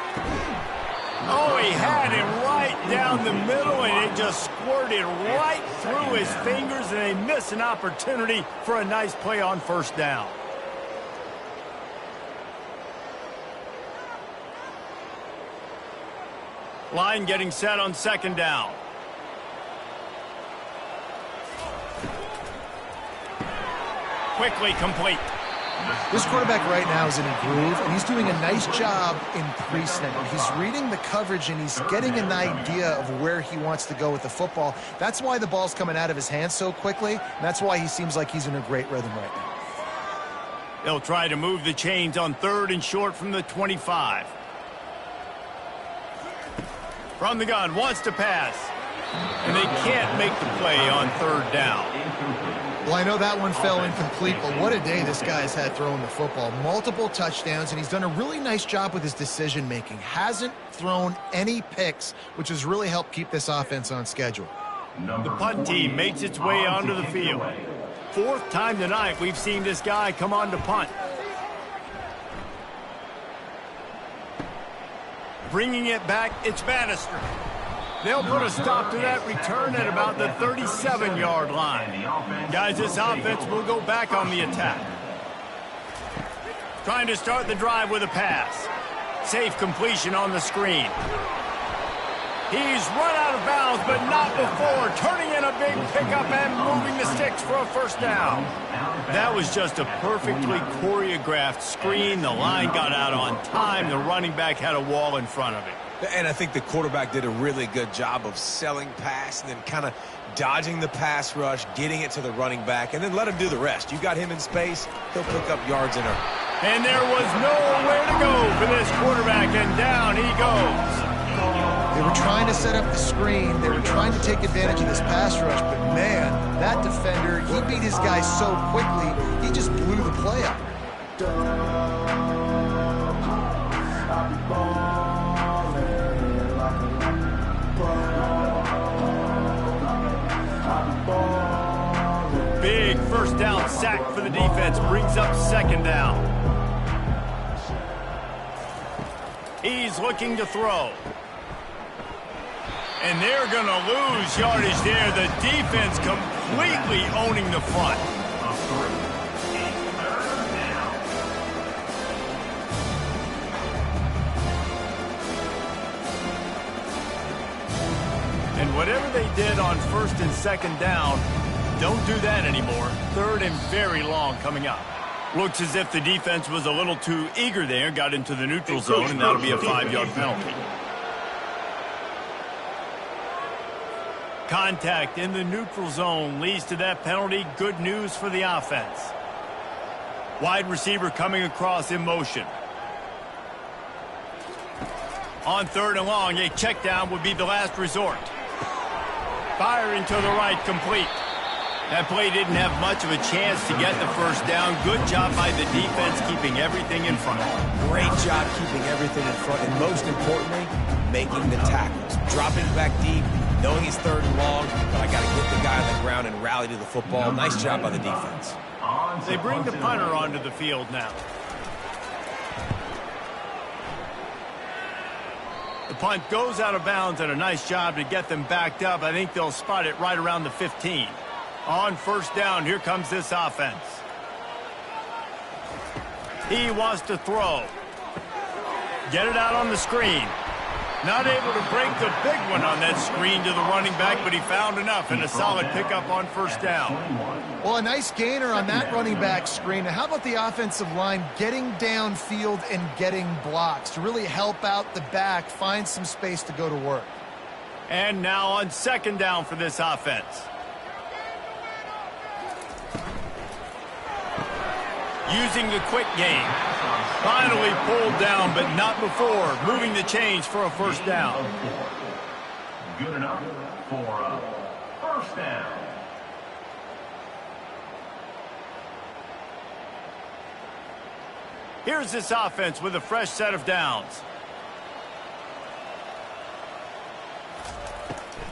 Speaker 1: Oh, he had him right down the middle, and it just squirted right through his fingers, and they miss an opportunity for a nice play on first down. Line getting set on second down. Quickly complete.
Speaker 2: This quarterback right now is in a groove, and he's doing a nice job in pre-snap. He's reading the coverage, and he's getting an idea of where he wants to go with the football. That's why the ball's coming out of his hands so quickly, and that's why he seems like he's in a great rhythm right now.
Speaker 1: They'll try to move the chains on 3rd and short from the 25. From the gun, wants to pass. And they can't make the play on 3rd down.
Speaker 2: Well, I know that one fell incomplete, but what a day this guy has had throwing the football. Multiple touchdowns, and he's done a really nice job with his decision-making. Hasn't thrown any picks, which has really helped keep this offense on schedule.
Speaker 1: The punt team makes its way onto the field. 4th time tonight we've seen this guy come on to punt. Bringing it back, it's Bannister. They'll put a stop to that return at about the 37-yard line. Guys, this offense will go back on the attack. Trying to start the drive with a pass. Safe completion on the screen. He's run out of bounds, but not before turning in a big pickup and moving the sticks for a first down. That was just a perfectly choreographed screen. The line got out on time. The running back had a wall in front of it.
Speaker 3: And I think the quarterback did a really good job of selling pass and then kind of dodging the pass rush, getting it to the running back, and then let him do the rest. You got him in space, he'll pick up yards in a...
Speaker 1: And there was nowhere to go for this quarterback, and down he goes.
Speaker 2: They were trying to set up the screen. They were trying to take advantage of this pass rush, but man, that defender, he beat his guy so quickly, he just blew the play up.
Speaker 1: Big first down sack for the defense, brings up second down. He's looking to throw. And they're going to lose yardage there. The defense completely owning the front. And whatever they did on first and second down, don't do that anymore. Third and very long coming up. Looks as if the defense was a little too eager there, got into the neutral zone, and that'll be a 5-yard penalty. Contact in the neutral zone leads to that penalty. Good news for the offense. Wide receiver coming across in motion. On third and long, a check down would be the last resort. Firing to the right, complete. That play didn't have much of a chance to get the first down. Good job by the defense keeping everything in front.
Speaker 3: Great job keeping everything in front, and most importantly, making the tackles. Dropping back deep, knowing he's third and long, but I got to get the guy on the ground and rally to the football. Nice job by the defense.
Speaker 1: They bring the punter onto the field now. The punt goes out of bounds, and a nice job to get them backed up. I think they'll spot it right around the 15. On first down, here comes this offense. He wants to throw. Get it out on the screen. Not able to break the big one on that screen to the running back, but he found enough and a solid pickup on first down.
Speaker 2: Well, a nice gainer on that running back screen. Now, how about the offensive line getting downfield and getting blocks to really help out the back, find some space to go to work?
Speaker 1: And now on second down for this offense. Using the quick game. Finally pulled down, but not before. Moving the change for a first down.
Speaker 4: Good enough for a first down.
Speaker 1: Here's this offense with a fresh set of downs.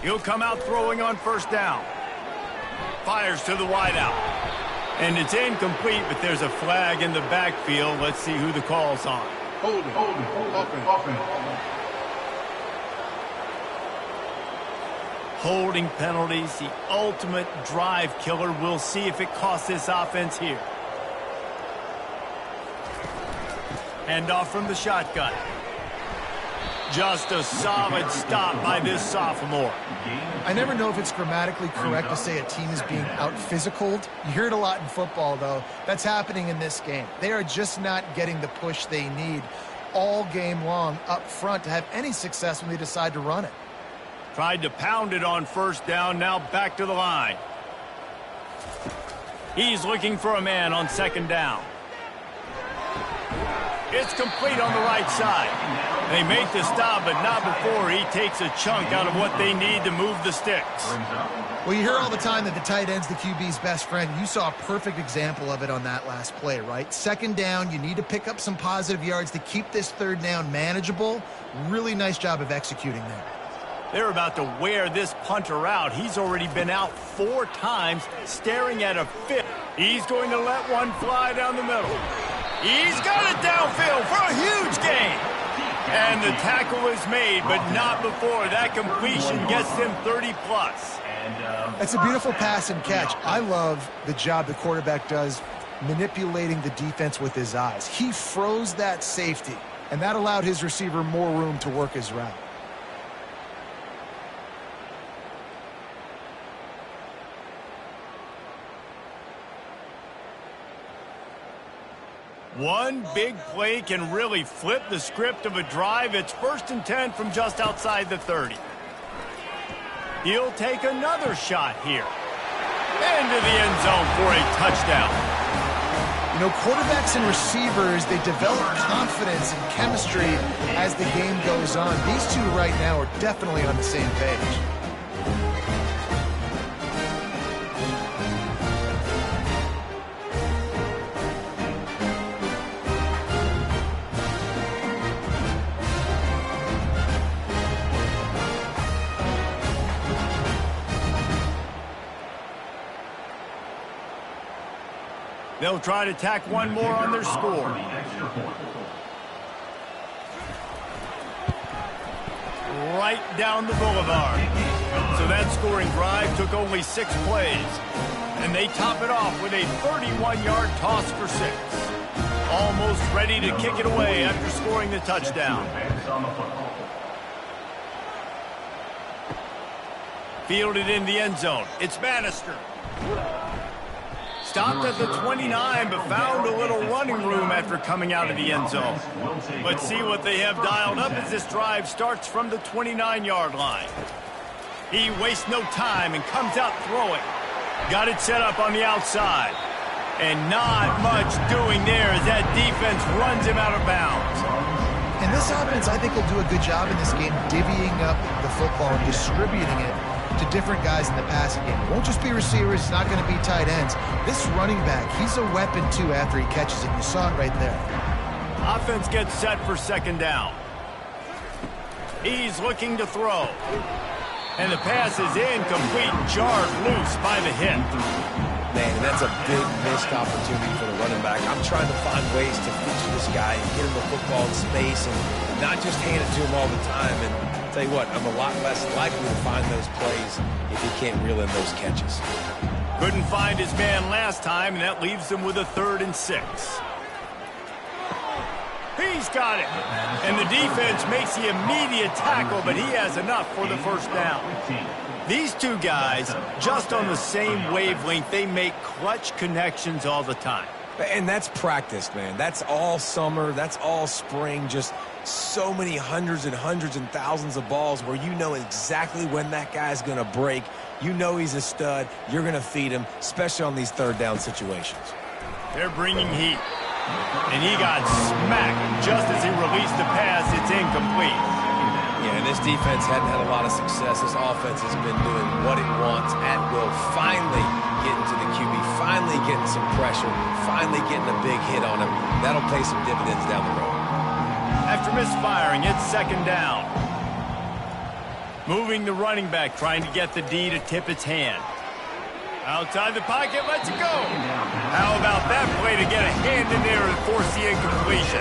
Speaker 1: He'll come out throwing on first down. Fires to the wideout. And it's incomplete, but there's a flag in the backfield. Let's see who the call's on.
Speaker 4: Hold it.
Speaker 1: Holding penalties, the ultimate drive killer. We'll see if it costs this offense here. Handoff from the shotgun. Just a solid stop by this sophomore.
Speaker 2: I never know if it's grammatically correct to say a team is being out-physicaled. You hear it a lot in football, though. That's happening in this game. They are just not getting the push they need all game long up front to have any success when they decide to run it.
Speaker 1: Tried to pound it on first down, now back to the line. He's looking for a man on second down. It's complete on the right side. They make the stop, but not before he takes a chunk out of what they need to move the sticks.
Speaker 2: Well, you hear all the time that the tight end's the QB's best friend. You saw a perfect example of it on that last play, right? Second down, you need to pick up some positive yards to keep this third down manageable. Really nice job of executing there.
Speaker 1: They're about to wear this punter out. He's already been out 4 times, staring at a fifth. He's going to let one fly down the middle. He's got it downfield for a huge gain. And the tackle is made, but not before. That completion gets them 30-plus.
Speaker 2: That's a beautiful pass and catch. I love the job the quarterback does manipulating the defense with his eyes. He froze that safety, and that allowed his receiver more room to work his route.
Speaker 1: One big play can really flip the script of a drive. It's 1st and 10 from just outside the 30. He'll take another shot here. Into the end zone for a touchdown.
Speaker 2: You know, quarterbacks and receivers, they develop confidence and chemistry as the game goes on. These two right now are definitely on the same page.
Speaker 1: They'll try to tack one more on their score. Right down the boulevard. So that scoring drive took only 6 plays. And they top it off with a 31-yard toss for 6. Almost ready to kick it away after scoring the touchdown. Fielded in the end zone. It's Bannister. Stopped at the 29, but found a little running room after coming out of the end zone. Let's see what they have dialed up as this drive starts from the 29-yard line. He wastes no time and comes out throwing. Got it set up on the outside. And not much doing there as that defense runs him out of bounds.
Speaker 2: And this offense, I think, will do a good job in this game divvying up the football and distributing it to different guys in the passing game. It won't just be receivers. It's not going to be tight ends. This running back, he's a weapon, too, after he catches it. You saw it right there.
Speaker 1: Offense gets set for 2nd down. He's looking to throw. And the pass is incomplete, jarred loose by the hit.
Speaker 3: Man, that's a big missed opportunity for the running back. I'm trying to find ways to feature this guy and get him the football in space and not just hand it to him all the time. And I'll tell you what, I'm a lot less likely to find those plays if he can't reel in those catches.
Speaker 1: Couldn't find his man last time, and that leaves him with a 3rd and 6. He's got it. And the defense makes the immediate tackle, but he has enough for the 1st down. These two guys, just on the same wavelength, they make clutch connections all the time.
Speaker 3: And that's practice, man. That's all summer. That's all spring. Just so many hundreds and thousands of balls where you know exactly when that guy's going to break. You know he's a stud. You're going to feed him, especially on these 3rd down situations.
Speaker 1: They're bringing heat. And he got smacked just as he released the pass. It's incomplete.
Speaker 3: Yeah, and this defense hadn't had a lot of success. This offense has been doing what it wants at will. Finally getting to the QB, finally getting some pressure, finally getting a big hit on him. That'll pay some dividends down the road.
Speaker 1: After misfiring, it's 2nd down. Moving the running back, trying to get the D to tip its hand. Outside the pocket, lets it go. How about that play to get a hand in there and force the incompletion?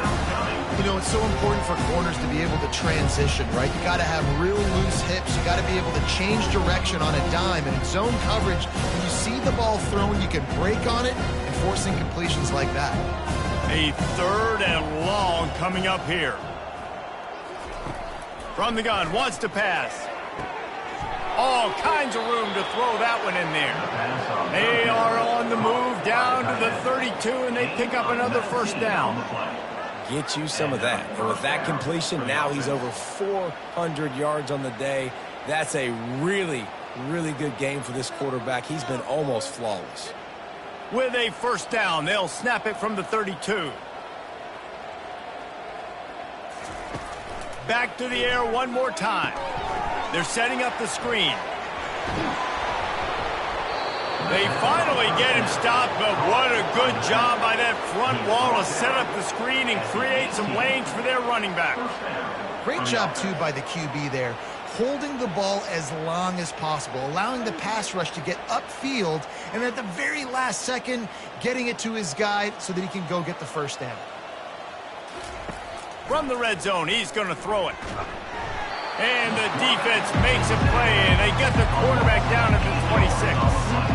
Speaker 2: You know, it's so important for corners to be able to transition, right? You got to have real loose hips. You got to be able to change direction on a dime. And in zone coverage, when you see the ball thrown, you can break on it and force incompletions like that.
Speaker 1: A 3rd and long coming up here. From the gun, wants to pass. All kinds of room to throw that one in there. They are on the move down to the 32, and they pick up another 1st down.
Speaker 3: Get you some of that. And with that completion, now he's over 400 yards on the day. That's a really, really good game for this quarterback. He's been almost flawless.
Speaker 1: With a 1st down, they'll snap it from the 32. Back to the air one more time. They're setting up the screen. They finally get him stopped, but what a good job by that front wall to set up the screen and create some lanes for their running back.
Speaker 2: Great job, too, by the QB there, holding the ball as long as possible, allowing the pass rush to get upfield, and at the very last second, getting it to his guy so that he can go get the 1st down.
Speaker 1: From the red zone, he's going to throw it. And the defense makes a play, and they get the quarterback down at the 26.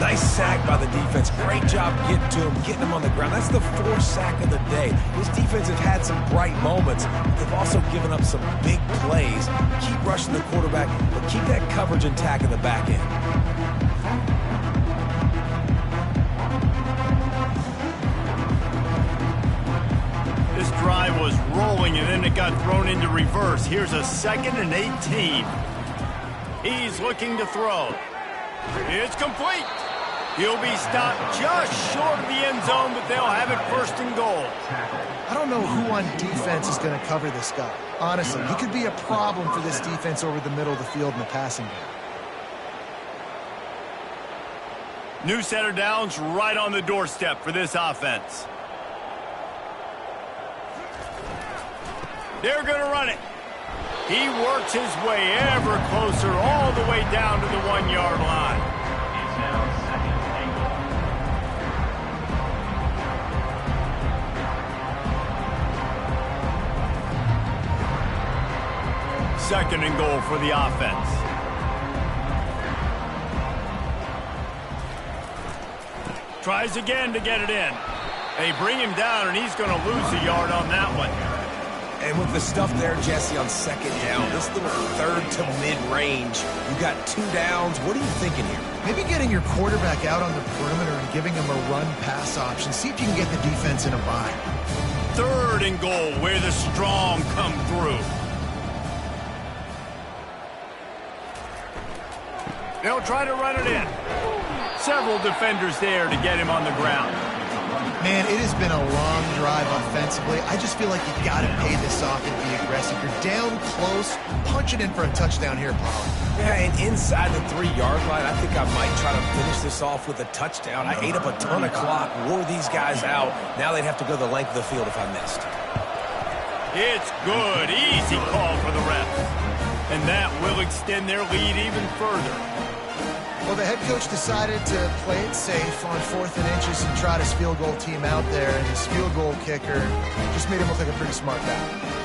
Speaker 3: Nice sack by the defense. Great job getting to him, getting him on the ground. That's the 4th sack of the day. This defense has had some bright moments, but they've also given up some big plays. Keep rushing the quarterback, but keep that coverage intact in the back end.
Speaker 1: line was rolling, and then it got thrown into reverse. Here's a 2nd and 18. He's looking to throw. It's complete. He'll be stopped just short of the end zone, but they'll have it 1st and goal.
Speaker 2: I don't know who on defense is going to cover this guy. Honestly, he could be a problem for this defense over the middle of the field in the passing game.
Speaker 1: New set of downs right on the doorstep for this offense. They're going to run it. He works his way ever closer all the way down to the 1-yard line.
Speaker 4: It's now 2nd and goal.
Speaker 1: 2nd and goal for the offense. Tries again to get it in. They bring him down, and he's going to lose a yard on that one.
Speaker 3: And with the stuff there, Jesse, on 2nd down, this little 3rd to mid-range, you got 2 downs. What are you thinking here?
Speaker 2: Maybe getting your quarterback out on the perimeter and giving him a run-pass option. See if you can get the defense in a bind.
Speaker 1: 3rd and goal, where the strong come through. They'll try to run it in. Several defenders there to get him on the ground.
Speaker 2: Man, it has been a long drive offensively. I just feel like you got to pay this off and be aggressive. You're down close. Punch it in for a touchdown here, Paul.
Speaker 3: Yeah, and inside the 3-yard line, I think I might try to finish this off with a touchdown. I ate up a ton of clock, wore these guys out. Now they'd have to go the length of the field if I missed.
Speaker 1: It's good. Easy call for the refs. And that will extend their lead even further.
Speaker 2: Well, the head coach decided to play it safe on 4th and inches and trot his field goal team out there, and his field goal kicker just made him look like a pretty smart guy.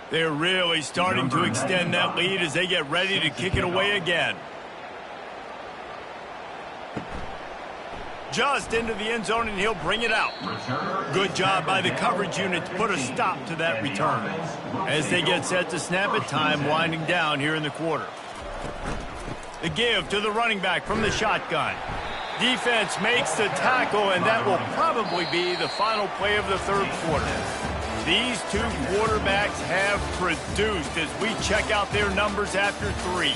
Speaker 1: They're really starting to extend that lead as they get ready to kick it away again. Just into the end zone, and he'll bring it out. Good job by the coverage unit to put a stop to that return. As they get set to snap it, time winding down here in the quarter. The give to the running back from the shotgun. Defense makes the tackle, and that will probably be the final play of the 3rd quarter. These 2 quarterbacks have produced as we check out their numbers after 3.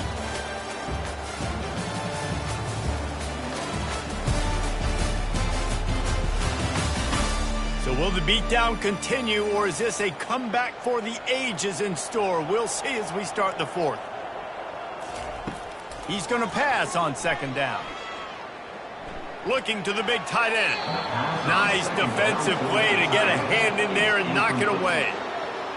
Speaker 1: So will the beatdown continue, or is this a comeback for the ages in store? We'll see as we start the 4th. He's going to pass on 2nd down. Looking to the big tight end. Nice defensive play to get a hand in there and knock it away.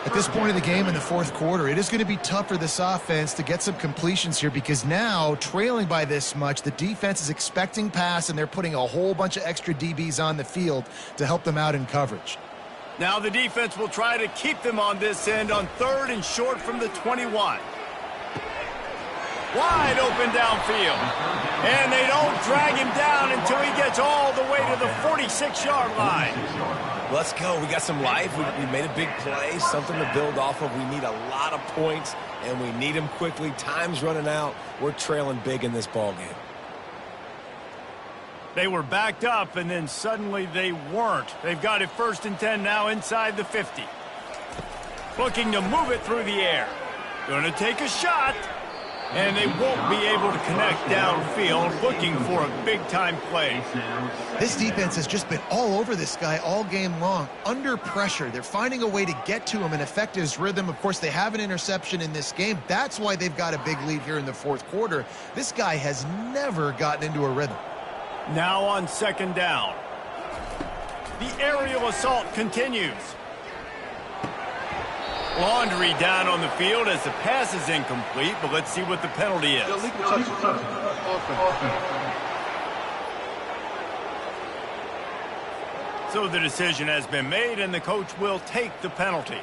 Speaker 2: At this point of the game in the 4th quarter, it is going to be tough for this offense to get some completions here, because now, trailing by this much, the defense is expecting pass, and they're putting a whole bunch of extra DBs on the field to help them out in coverage.
Speaker 1: Now the defense will try to keep them on this end on 3rd and short from the 21. Wide open downfield. And they don't drag him down until he gets all the way to the 46-yard line.
Speaker 3: Let's go. We got some life. We made a big play, something to build off of. We need a lot of points, and we need them quickly. Time's running out. We're trailing big in this ball game.
Speaker 1: They were backed up, and then suddenly they weren't. They've got it 1st and 10 now inside the 50. Looking to move it through the air. Going to take a shot. And they won't be able to connect downfield, looking for a big-time play.
Speaker 2: This defense has just been all over this guy all game long, under pressure. They're finding a way to get to him and affect his rhythm. Of course, they have an interception in this game. That's why they've got a big lead here in the 4th quarter. This guy has never gotten into a rhythm.
Speaker 1: Now on 2nd down. The aerial assault continues. Laundry down on the field as the pass is incomplete, but let's see what the penalty is. So the decision has been made, and the coach will take the penalty.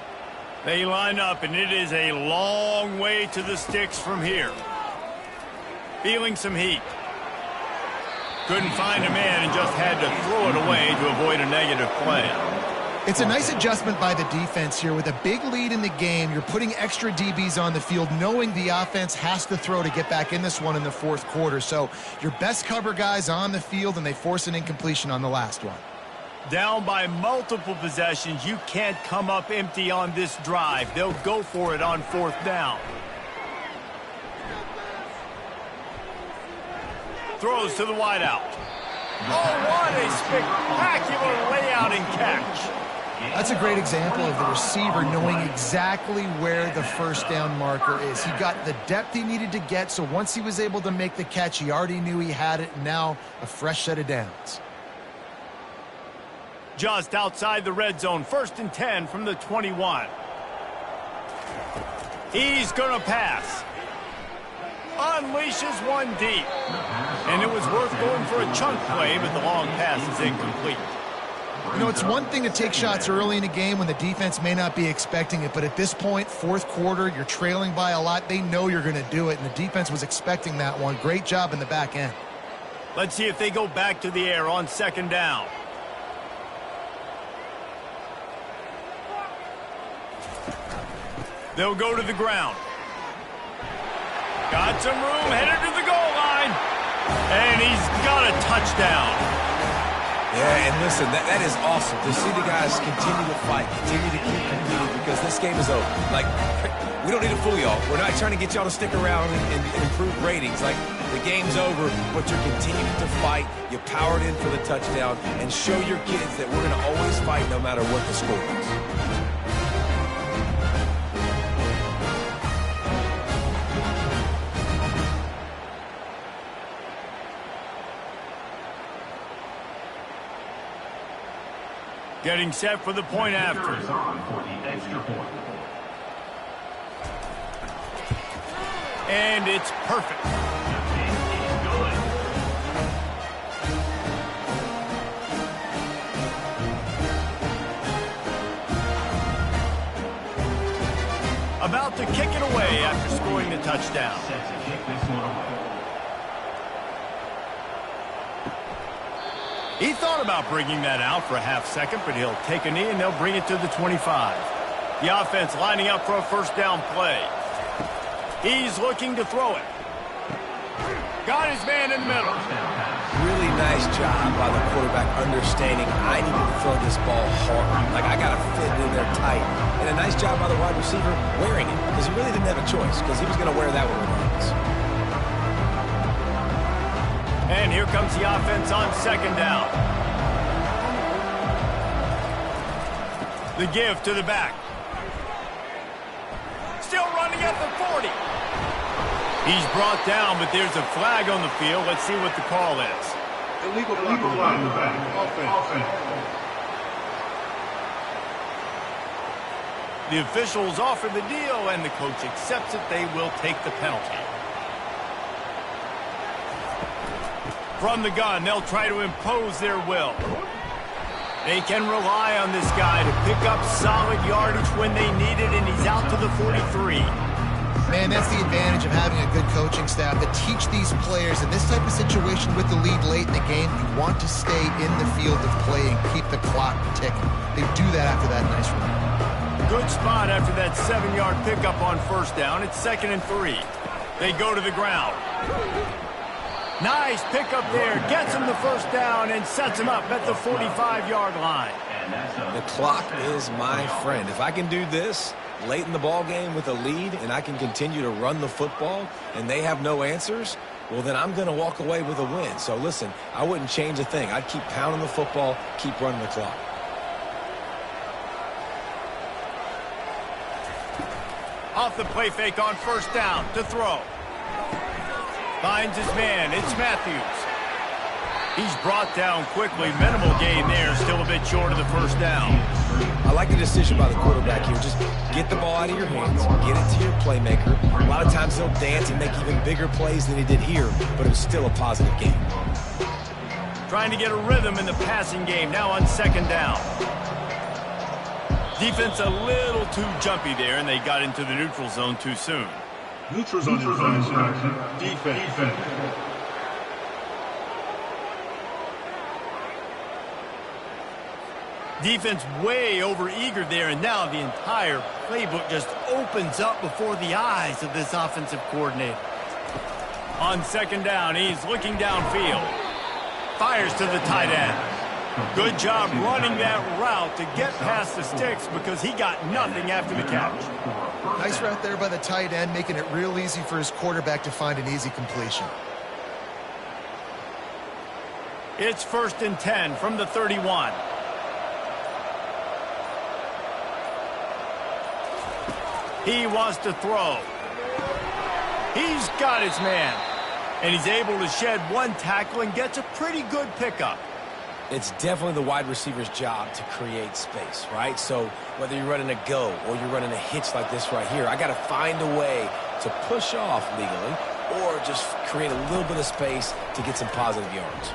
Speaker 1: They line up, and it is a long way to the sticks from here. Feeling some heat. Couldn't find a man and just had to throw it away to avoid a negative play.
Speaker 2: It's a nice adjustment by the defense here. With a big lead in the game, you're putting extra DBs on the field, knowing the offense has to throw to get back in this one in the fourth quarter. So your best cover guys on the field, and they force an incompletion on the last one.
Speaker 1: Down by multiple possessions, you can't come up empty on this drive. They'll go for it on fourth down. Throws to the wideout. Oh, what a spectacular layout and catch.
Speaker 2: That's a great example of the receiver knowing exactly where the first down marker is. He got the depth he needed to get, so once he was able to make the catch, he already knew he had it. Now a fresh set of downs.
Speaker 1: Just outside the red zone, 1st and 10 from the 21. He's going to pass. Unleashes one deep. And it was worth going for a chunk play, but the long pass is incomplete.
Speaker 2: You know, it's one thing to take shots early in a game when the defense may not be expecting it, but at this point, fourth quarter, you're trailing by a lot. They know you're going to do it, and the defense was expecting that one. Great job in the back end.
Speaker 1: Let's see if they go back to the air on 2nd down. They'll go to the ground. Got some room, headed to the goal line. And he's got a touchdown.
Speaker 3: Yeah, and listen, that is awesome to see the guys continue to fight, continue to keep competing, because this game is over. Like, we don't need to fool y'all. We're not trying to get y'all to stick around and improve ratings. Like, the game's over, but you're continuing to fight. You powered in for the touchdown, and show your kids that we're going to always fight no matter what the score is.
Speaker 1: Getting set for the point after. And it's perfect. About to kick it away after scoring the touchdown. He thought about bringing that out for a half second, but he'll take a knee and they'll bring it to the 25. The offense lining up for a first down play. He's looking to throw it. Got his man in the middle.
Speaker 3: Really nice job by the quarterback understanding I need to throw this ball hard. Like, I got to fit it in there tight. And a nice job by the wide receiver wearing it, because he really didn't have a choice, because he was going to wear that one regardless.
Speaker 1: And here comes the offense on 2nd down. The give to the back. Still running at the 40. He's brought down, but there's a flag on the field. Let's see what the call is.
Speaker 4: Illegal flag in the back. Offense.
Speaker 1: The officials offer the deal, and the coach accepts it. They will take the penalty. From the gun, they'll try to impose their will. They can rely on this guy to pick up solid yardage when they need it, and he's out to the 43.
Speaker 2: Man, that's the advantage of having a good coaching staff that teach these players in this type of situation with the lead late in the game. You want to stay in the field of play and keep the clock ticking. They do that after that nice run.
Speaker 1: Good spot after that 7-yard pickup on 1st down. It's 2nd and 3. They go to the ground. Nice pickup there. Gets him the first down and sets him up at the 45-yard line.
Speaker 3: The clock is my friend. If I can do this late in the ball game with a lead and I can continue to run the football and they have no answers, well, then I'm going to walk away with a win. So, listen, I wouldn't change a thing. I'd keep pounding the football, keep running the clock.
Speaker 1: Off the play fake on 1st down to throw. Finds his man. It's Matthews. He's brought down quickly. Minimal gain there. Still a bit short of the first down.
Speaker 3: I like the decision by the quarterback here. Just get the ball out of your hands. Get it to your playmaker. A lot of times he'll dance and make even bigger plays than he did here, but it was still a positive game.
Speaker 1: Trying to get a rhythm in the passing game. Now on 2nd down. Defense a little too jumpy there, and they got into the neutral zone too soon.
Speaker 4: Neutral zone infraction. Defense.
Speaker 1: Defense way over-eager there, and now the entire playbook just opens up before the eyes of this offensive coordinator. On second down, he's looking downfield. Fires to the tight end. Good job running that route to get past the sticks because he got nothing after the catch.
Speaker 2: Nice route there by the tight end, making it real easy for his quarterback to find an easy completion.
Speaker 1: It's 1st and 10 from the 31. He wants to throw. He's got his man. And he's able to shed one tackle and gets a pretty good pickup.
Speaker 3: It's definitely the wide receiver's job to create space, right? So whether you're running a go or you're running a hitch like this right here, I got to find a way to push off legally or just create a little bit of space to get some positive yards.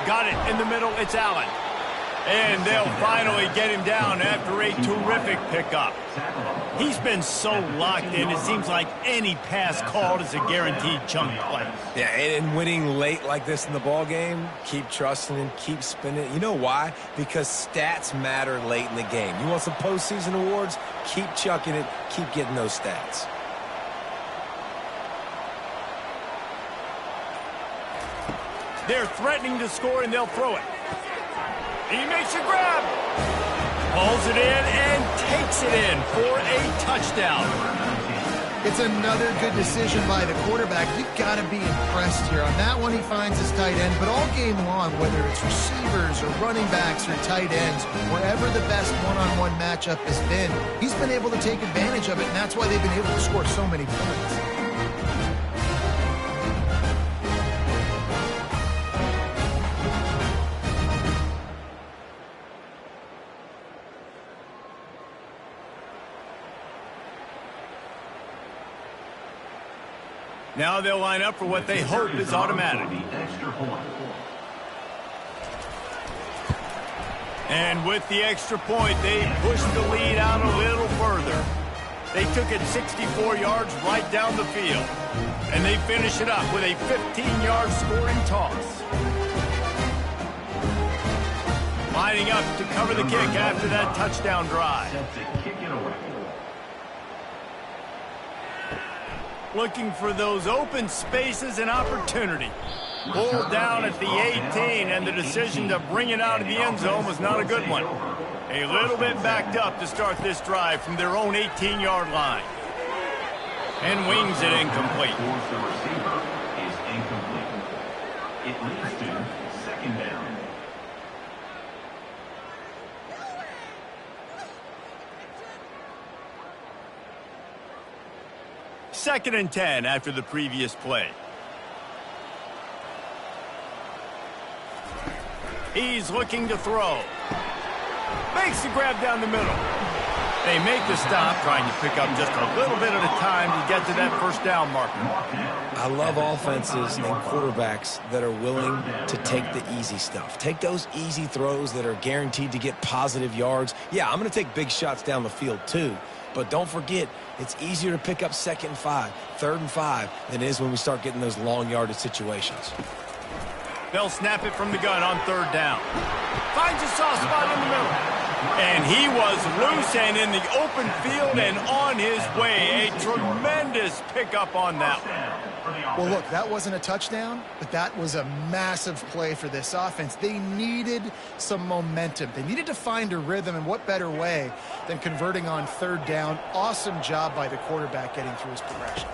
Speaker 1: Got it in the middle. It's Allen. And they'll finally get him down after a terrific pickup. He's been so locked in, it seems like any pass called is a guaranteed chunk play.
Speaker 3: Yeah, and winning late like this in the ball game, keep trusting him, keep spinning. You know why? Because stats matter late in the game. You want some postseason awards? Keep chucking it, keep getting those stats.
Speaker 1: They're threatening to score, and they'll throw it. He makes a grab. Pulls it in and takes it in for a touchdown.
Speaker 2: It's another good decision by the quarterback. You've got to be impressed here. On that one, he finds his tight end, but all game long, whether it's receivers or running backs or tight ends, wherever the best one-on-one matchup has been, he's been able to take advantage of it, and that's why they've been able to score so many points.
Speaker 1: Now they'll line up for what they hope is automatic. And with the extra point, they pushed the lead out a little further. They took it 64 yards right down the field. And they finish it up with a 15-yard scoring toss. Lining up to cover the kick after that touchdown drive. Looking for those open spaces and opportunity. Pulled down at the 18, and the decision to bring it out of the end zone was not a good one. A little bit backed up to start this drive from their own 18-yard line. And wings it incomplete.
Speaker 4: The receiver is incomplete. It leads to second down.
Speaker 1: Second and 10 after the previous play. He's looking to throw. Makes the grab down the middle. They make the stop, trying to pick up just a little bit at a time to get to that first down marker.
Speaker 3: I love offenses and quarterbacks that are willing to take the easy stuff. Take those easy throws that are guaranteed to get positive yards. Yeah, I'm going to take big shots down the field too. But don't forget, it's easier to pick up 2nd and 5, 3rd and 5 than it is when we start getting those long yardage situations.
Speaker 1: They'll snap it from the gun on 3rd down. Finds a soft spot in the middle. And he was loose and in the open field and on his way. A tremendous pickup on that one.
Speaker 2: Well, look, that wasn't a touchdown, but that was a massive play for this offense. They needed some momentum. They needed to find a rhythm, and what better way than converting on 3rd down. Awesome job by the quarterback getting through his progression.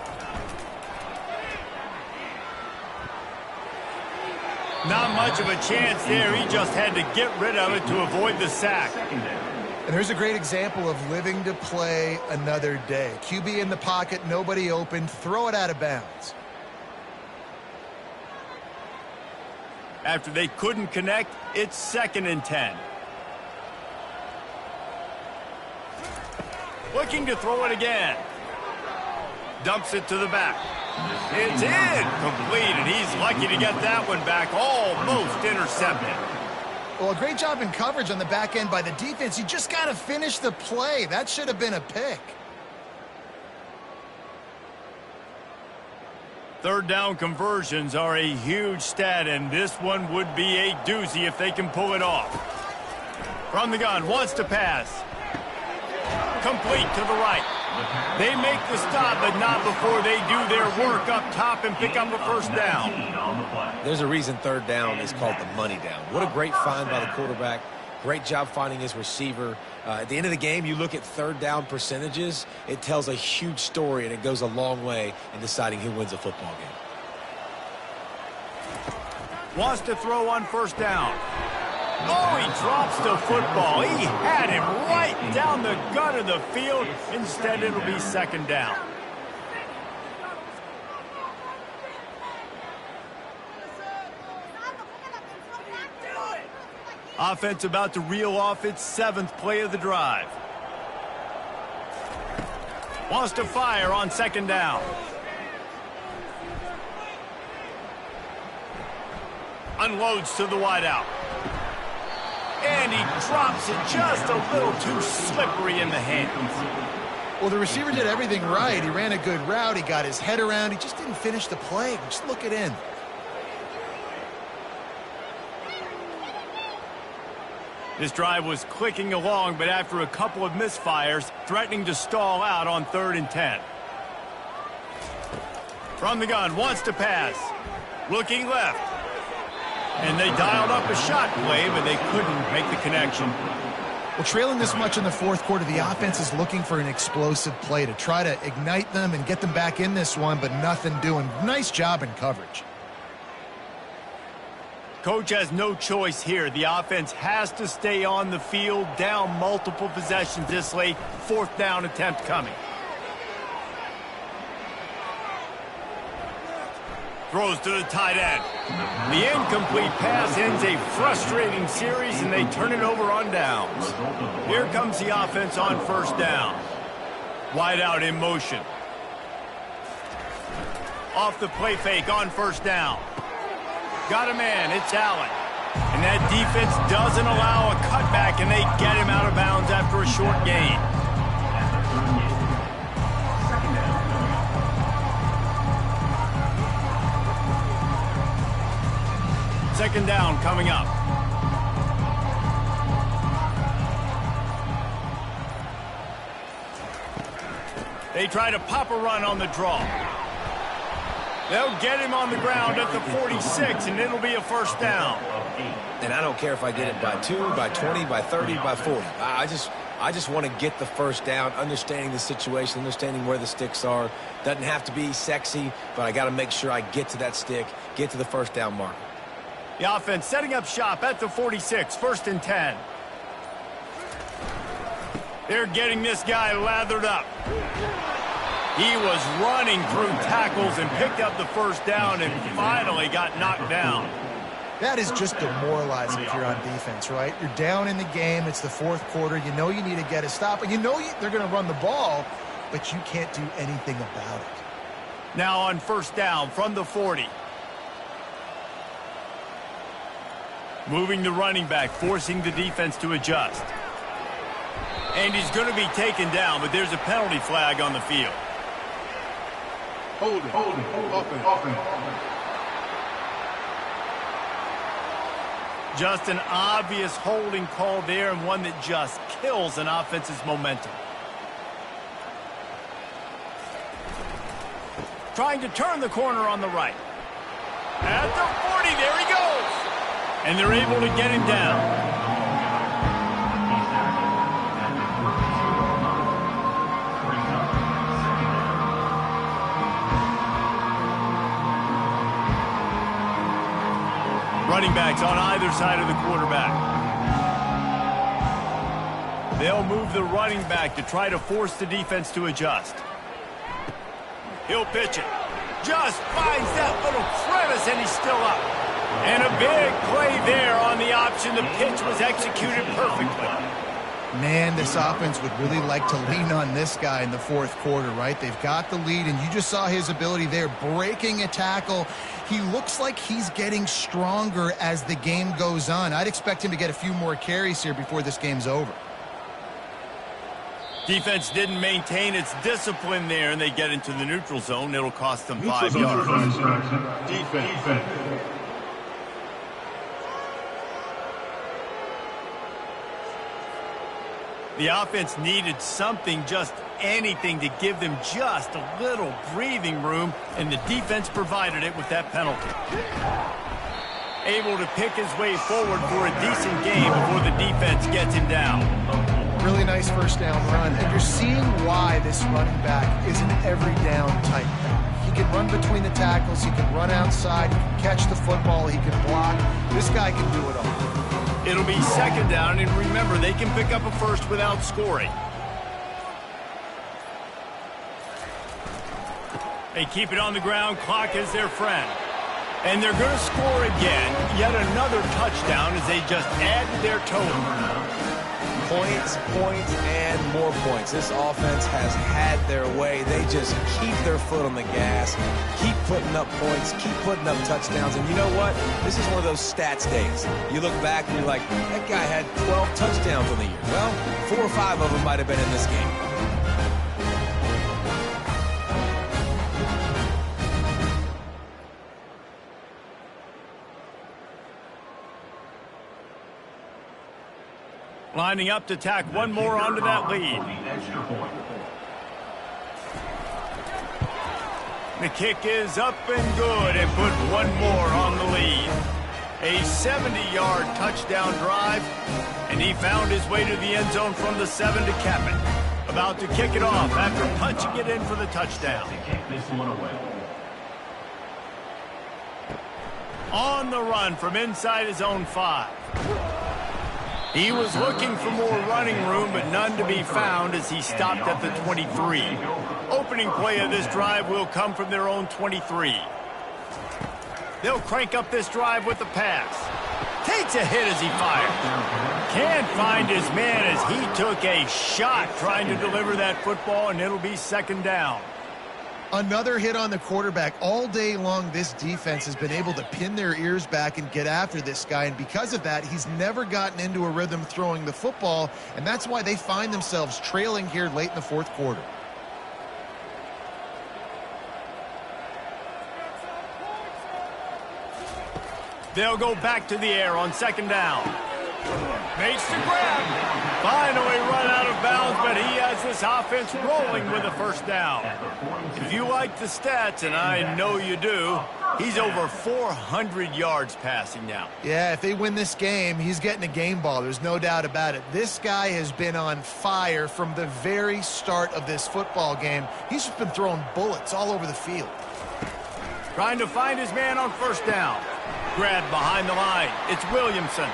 Speaker 1: Not much of a chance there. He just had to get rid of it to avoid the sack.
Speaker 2: And there's a great example of living to play another day. QB in the pocket, nobody open, throw it out of bounds.
Speaker 1: After they couldn't connect, it's 2nd and 10. Looking to throw it again. Dumps it to the back. It's in. Complete, and he's lucky to get that one back. Almost intercepted.
Speaker 2: Well, a great job in coverage on the back end by the defense. You just got to finish the play. That should have been a pick.
Speaker 1: 3rd down conversions are a huge stat, and this one would be a doozy if they can pull it off. From the gun, wants to pass. Complete to the right. They make the stop, but not before they do their work up top and pick up a first down.
Speaker 3: There's a reason third down is called the money down. What a great find by the quarterback. Great job finding his receiver. At the end of the game, you look at third down percentages. It tells a huge story, and it goes a long way in deciding who wins a football game.
Speaker 1: Wants to throw on first down. Oh, he drops the football. He had him right down the gut of the field. Instead, it'll be second down. Offense about to reel off its 7th play of the drive. Wants to fire on second down. Unloads to the wideout. And he drops it just a little too slippery in the hands.
Speaker 2: Well, the receiver did everything right. He ran a good route. He got his head around. He just didn't finish the play. Just look it in.
Speaker 1: This drive was clicking along, but after a couple of misfires, threatening to stall out on 3rd and 10. From the gun, wants to pass. Looking left. And they dialed up a shot play, but they couldn't make the connection.
Speaker 2: Well, trailing this much in the fourth quarter, the offense is looking for an explosive play to try to ignite them and get them back in this one, but nothing doing. Nice job in coverage.
Speaker 1: Coach has no choice here. The offense has to stay on the field, down multiple possessions this late. 4th down attempt coming. Throws to the tight end. The incomplete pass ends a frustrating series, and they turn it over on downs. Here comes the offense on first down. Wide out in motion. Off the play fake on first down. Got a man, it's Allen. And that defense doesn't allow a cutback, and they get him out of bounds after a short gain. Second down coming up. They try to pop a run on the draw. They'll get him on the ground at the 46, and it'll be a first down.
Speaker 3: And I don't care if I get it by 2, by 20, by 30, by 40. I just want to get the first down, understanding the situation, understanding where the sticks are. Doesn't have to be sexy, but I got to make sure I get to that stick, get to the first down marker.
Speaker 1: The offense setting up shop at the 46, 1st and 10. They're getting this guy lathered up. He was running through tackles and picked up the first down and finally got knocked down.
Speaker 2: That is just demoralizing if you're on defense, right? You're down in the game. It's the 4th quarter. You know you need to get a stop, and you know they're going to run the ball, but you can't do anything about it.
Speaker 1: Now on first down from the 40. Moving the running back, forcing the defense to adjust. And he's going to be taken down, but there's a penalty flag on the field.
Speaker 6: Hold it.
Speaker 1: Just an obvious holding call there, and one that just kills an offense's momentum. Trying to turn the corner on the right. At the 40, there he goes. And they're able to get him down. Running backs on either side of the quarterback. They'll move the running back to try to force the defense to adjust. He'll pitch it. Just finds that little crevice, and he's still up. And a big play there on the option. The pitch was executed perfectly.
Speaker 2: Man, this offense would really like to lean on this guy in the 4th quarter, right? They've got the lead, and you just saw his ability there, breaking a tackle. He looks like he's getting stronger as the game goes on. I'd expect him to get a few more carries here before this game's over.
Speaker 1: Defense didn't maintain its discipline there, and they get into the neutral zone. It'll cost them 5 yards. The offense needed something, just anything, to give them just a little breathing room, and the defense provided it with that penalty. Able to pick his way forward for a decent game before the defense gets him down.
Speaker 2: Really nice first down run, and you're seeing why this running back is an every down type back. He can run between the tackles, he can run outside, he can catch the football, he can block. This guy can do it all.
Speaker 1: It'll be second down, and remember, they can pick up a first without scoring. They keep it on the ground, clock is their friend. And they're going to score again, yet another touchdown as they just add to their total.
Speaker 3: Points, and more points. This offense has had their way. They just keep their foot on the gas, keep putting up points, keep putting up touchdowns. And you know what? This is one of those stats days. You look back and you're like, that guy had 12 touchdowns on the year. Well, 4 or 5 of them might have been in this game.
Speaker 1: Lining up to tack one more onto that lead. The kick is up and good, and put one more on the lead. A 70-yard touchdown drive, and he found his way to the end zone from the 7 to cap it. About to kick it off after punching it in for the touchdown. On the run from inside his own 5. He was looking for more running room, but none to be found as he stopped at the 23. Opening play of this drive will come from their own 23. They'll crank up this drive with the pass. Takes a hit as he fires. Can't find his man as he took a shot trying to deliver that football, and it'll be second down.
Speaker 2: Another hit on the quarterback. All day long, this defense has been able to pin their ears back and get after this guy, and because of that, he's never gotten into a rhythm throwing the football, and that's why they find themselves trailing here late in the fourth quarter.
Speaker 1: They'll go back to the air on second down. Makes the grab. Finally run out of bounds, but he has this offense rolling with a first down. If you like the stats, and I know you do, he's over 400 yards passing now.
Speaker 2: Yeah, if they win this game, he's getting a game ball. There's no doubt about it. This guy has been on fire from the very start of this football game. He's just been throwing bullets all over the field.
Speaker 1: Trying to find his man on first down. Grab behind the line. It's Williamson.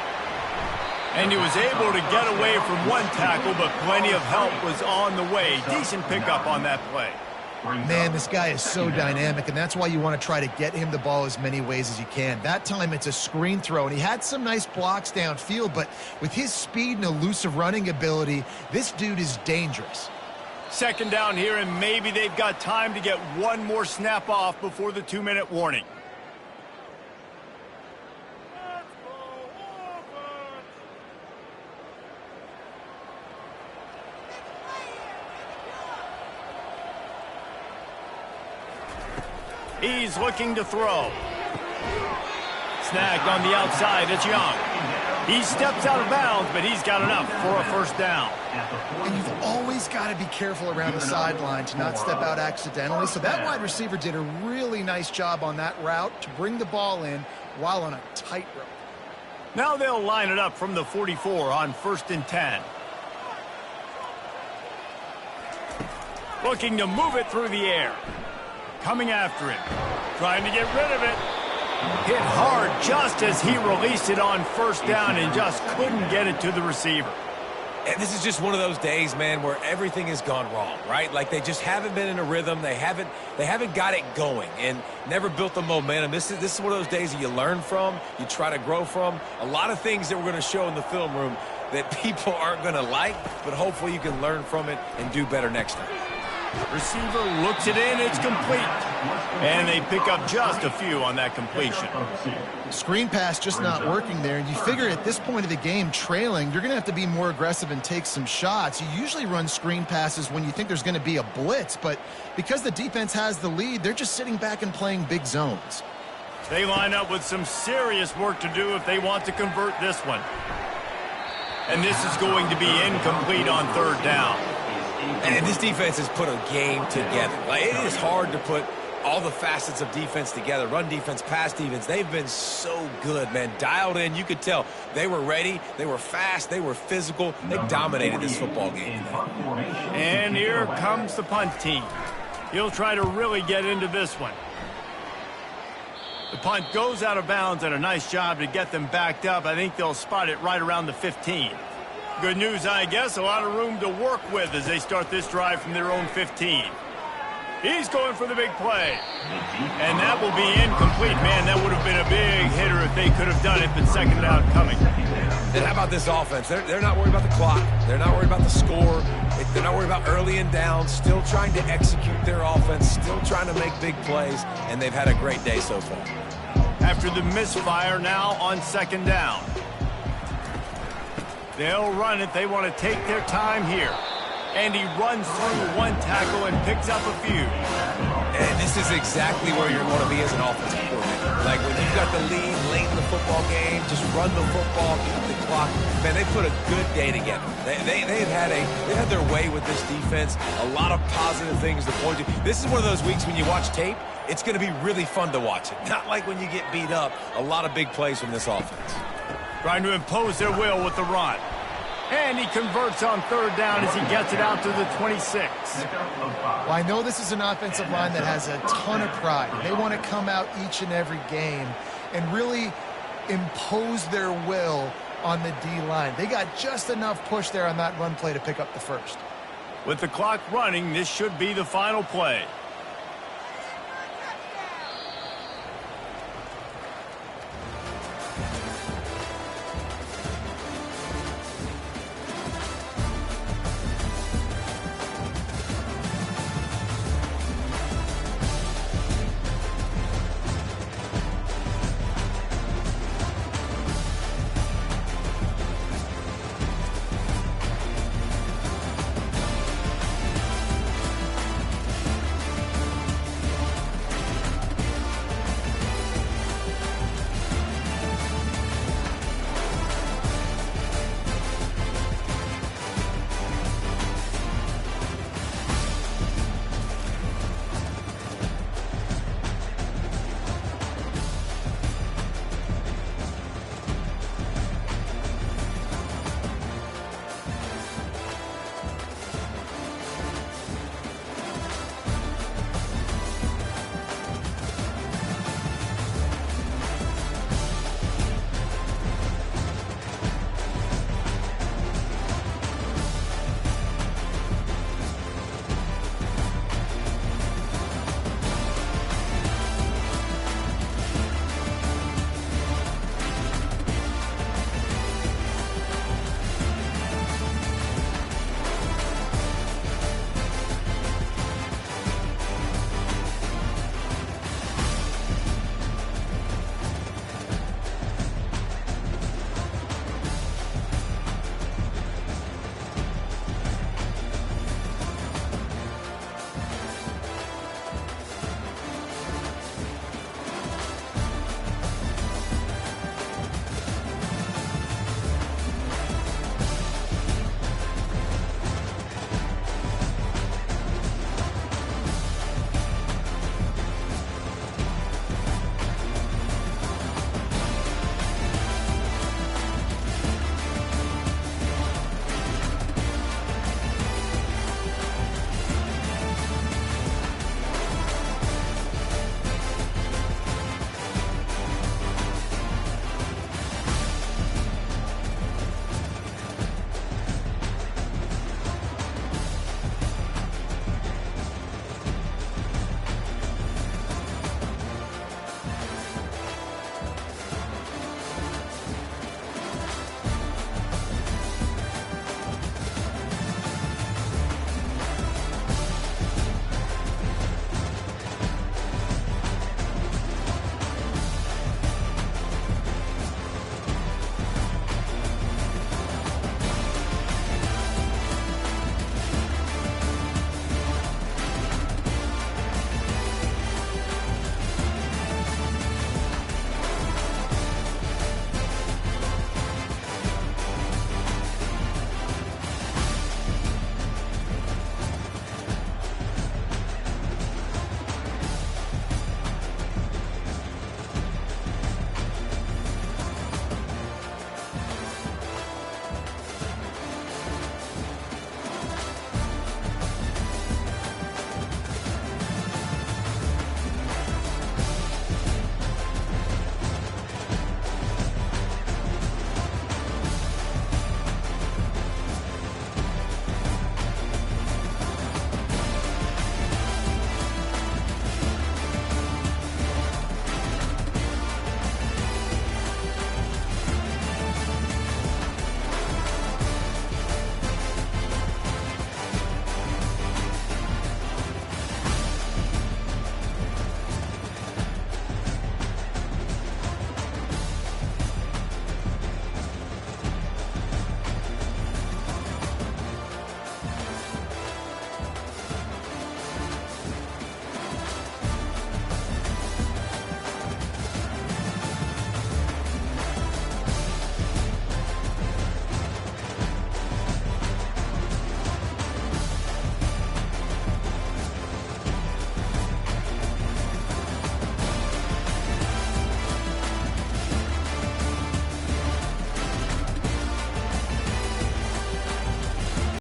Speaker 1: And he was able to get away from one tackle, but plenty of help was on the way. Decent pickup on that play.
Speaker 2: Man, this guy is so dynamic, and that's why you want to try to get him the ball as many ways as you can. That time it's a screen throw, and he had some nice blocks downfield, but with his speed and elusive running ability, this dude is dangerous.
Speaker 1: Second down here, and maybe they've got time to get one more snap off before the 2-minute warning. He's looking to throw. Snagged on the outside. It's Young. He steps out of bounds, but he's got enough for a first down.
Speaker 2: And you've always got to be careful around the sideline to not step out accidentally. So that wide receiver did a really nice job on that route to bring the ball in while on a tightrope.
Speaker 1: Now they'll line it up from the 44 on 1st and 10. Looking to move it through the air. Coming after him. Trying to get rid of it. Hit hard just as he released it on first down and just couldn't get it to the receiver.
Speaker 3: And this is just one of those days, man, where everything has gone wrong, right? Like they just haven't been in a rhythm. They haven't got it going and never built the momentum. This is one of those days that you learn from, you try to grow from. A lot of things that we're going to show in the film room that people aren't going to like, but hopefully you can learn from it and do better next time.
Speaker 1: Receiver looks it in, it's complete. And they pick up just a few on that completion.
Speaker 2: Screen pass just not working there. And you figure at this point of the game, trailing, you're going to have to be more aggressive and take some shots. You usually run screen passes when you think there's going to be a blitz. But because the defense has the lead, they're just sitting back and playing big zones.
Speaker 1: They line up with some serious work to do if they want to convert this one. And this is going to be incomplete on third down.
Speaker 3: And this defense has put a game together. Like, it is hard to put all the facets of defense together. Run defense, pass defense. They've been so good, man. Dialed in. You could tell they were ready. They were fast. They were physical. They dominated this football game today.
Speaker 1: And here comes the punt team. He'll try to really get into this one. The punt goes out of bounds, and a nice job to get them backed up. I think they'll spot it right around the 15. Good news, I guess. A lot of room to work with as they start this drive from their own 15. He's going for the big play. And that will be incomplete. Man, that would have been a big hitter if they could have done it, but second down coming.
Speaker 3: And how about this offense? They're not worried about the clock. They're not worried about the score. They're not worried about early and down. Still trying to execute their offense. Still trying to make big plays. And they've had a great day so far.
Speaker 1: After the misfire, now on second down. They'll run it. They want to take their time here. And he runs through one tackle and picks up a few.
Speaker 3: And this is exactly where you're going to be as an offensive coordinator. Like when you've got the lead late in the football game, just run the football, keep the clock. Man, they put a good day together. They've had their way with this defense. A lot of positive things to point to. This is one of those weeks when you watch tape, it's going to be really fun to watch it. Not like when you get beat up. A lot of big plays from this offense.
Speaker 1: Trying to impose their will with the run. And he converts on third down as he gets it out to the 26.
Speaker 2: Well, I know this is an offensive line that has a ton of pride. They want to come out each and every game and really impose their will on the D-line. They got just enough push there on that run play to pick up the first.
Speaker 1: With the clock running, this should be the final play.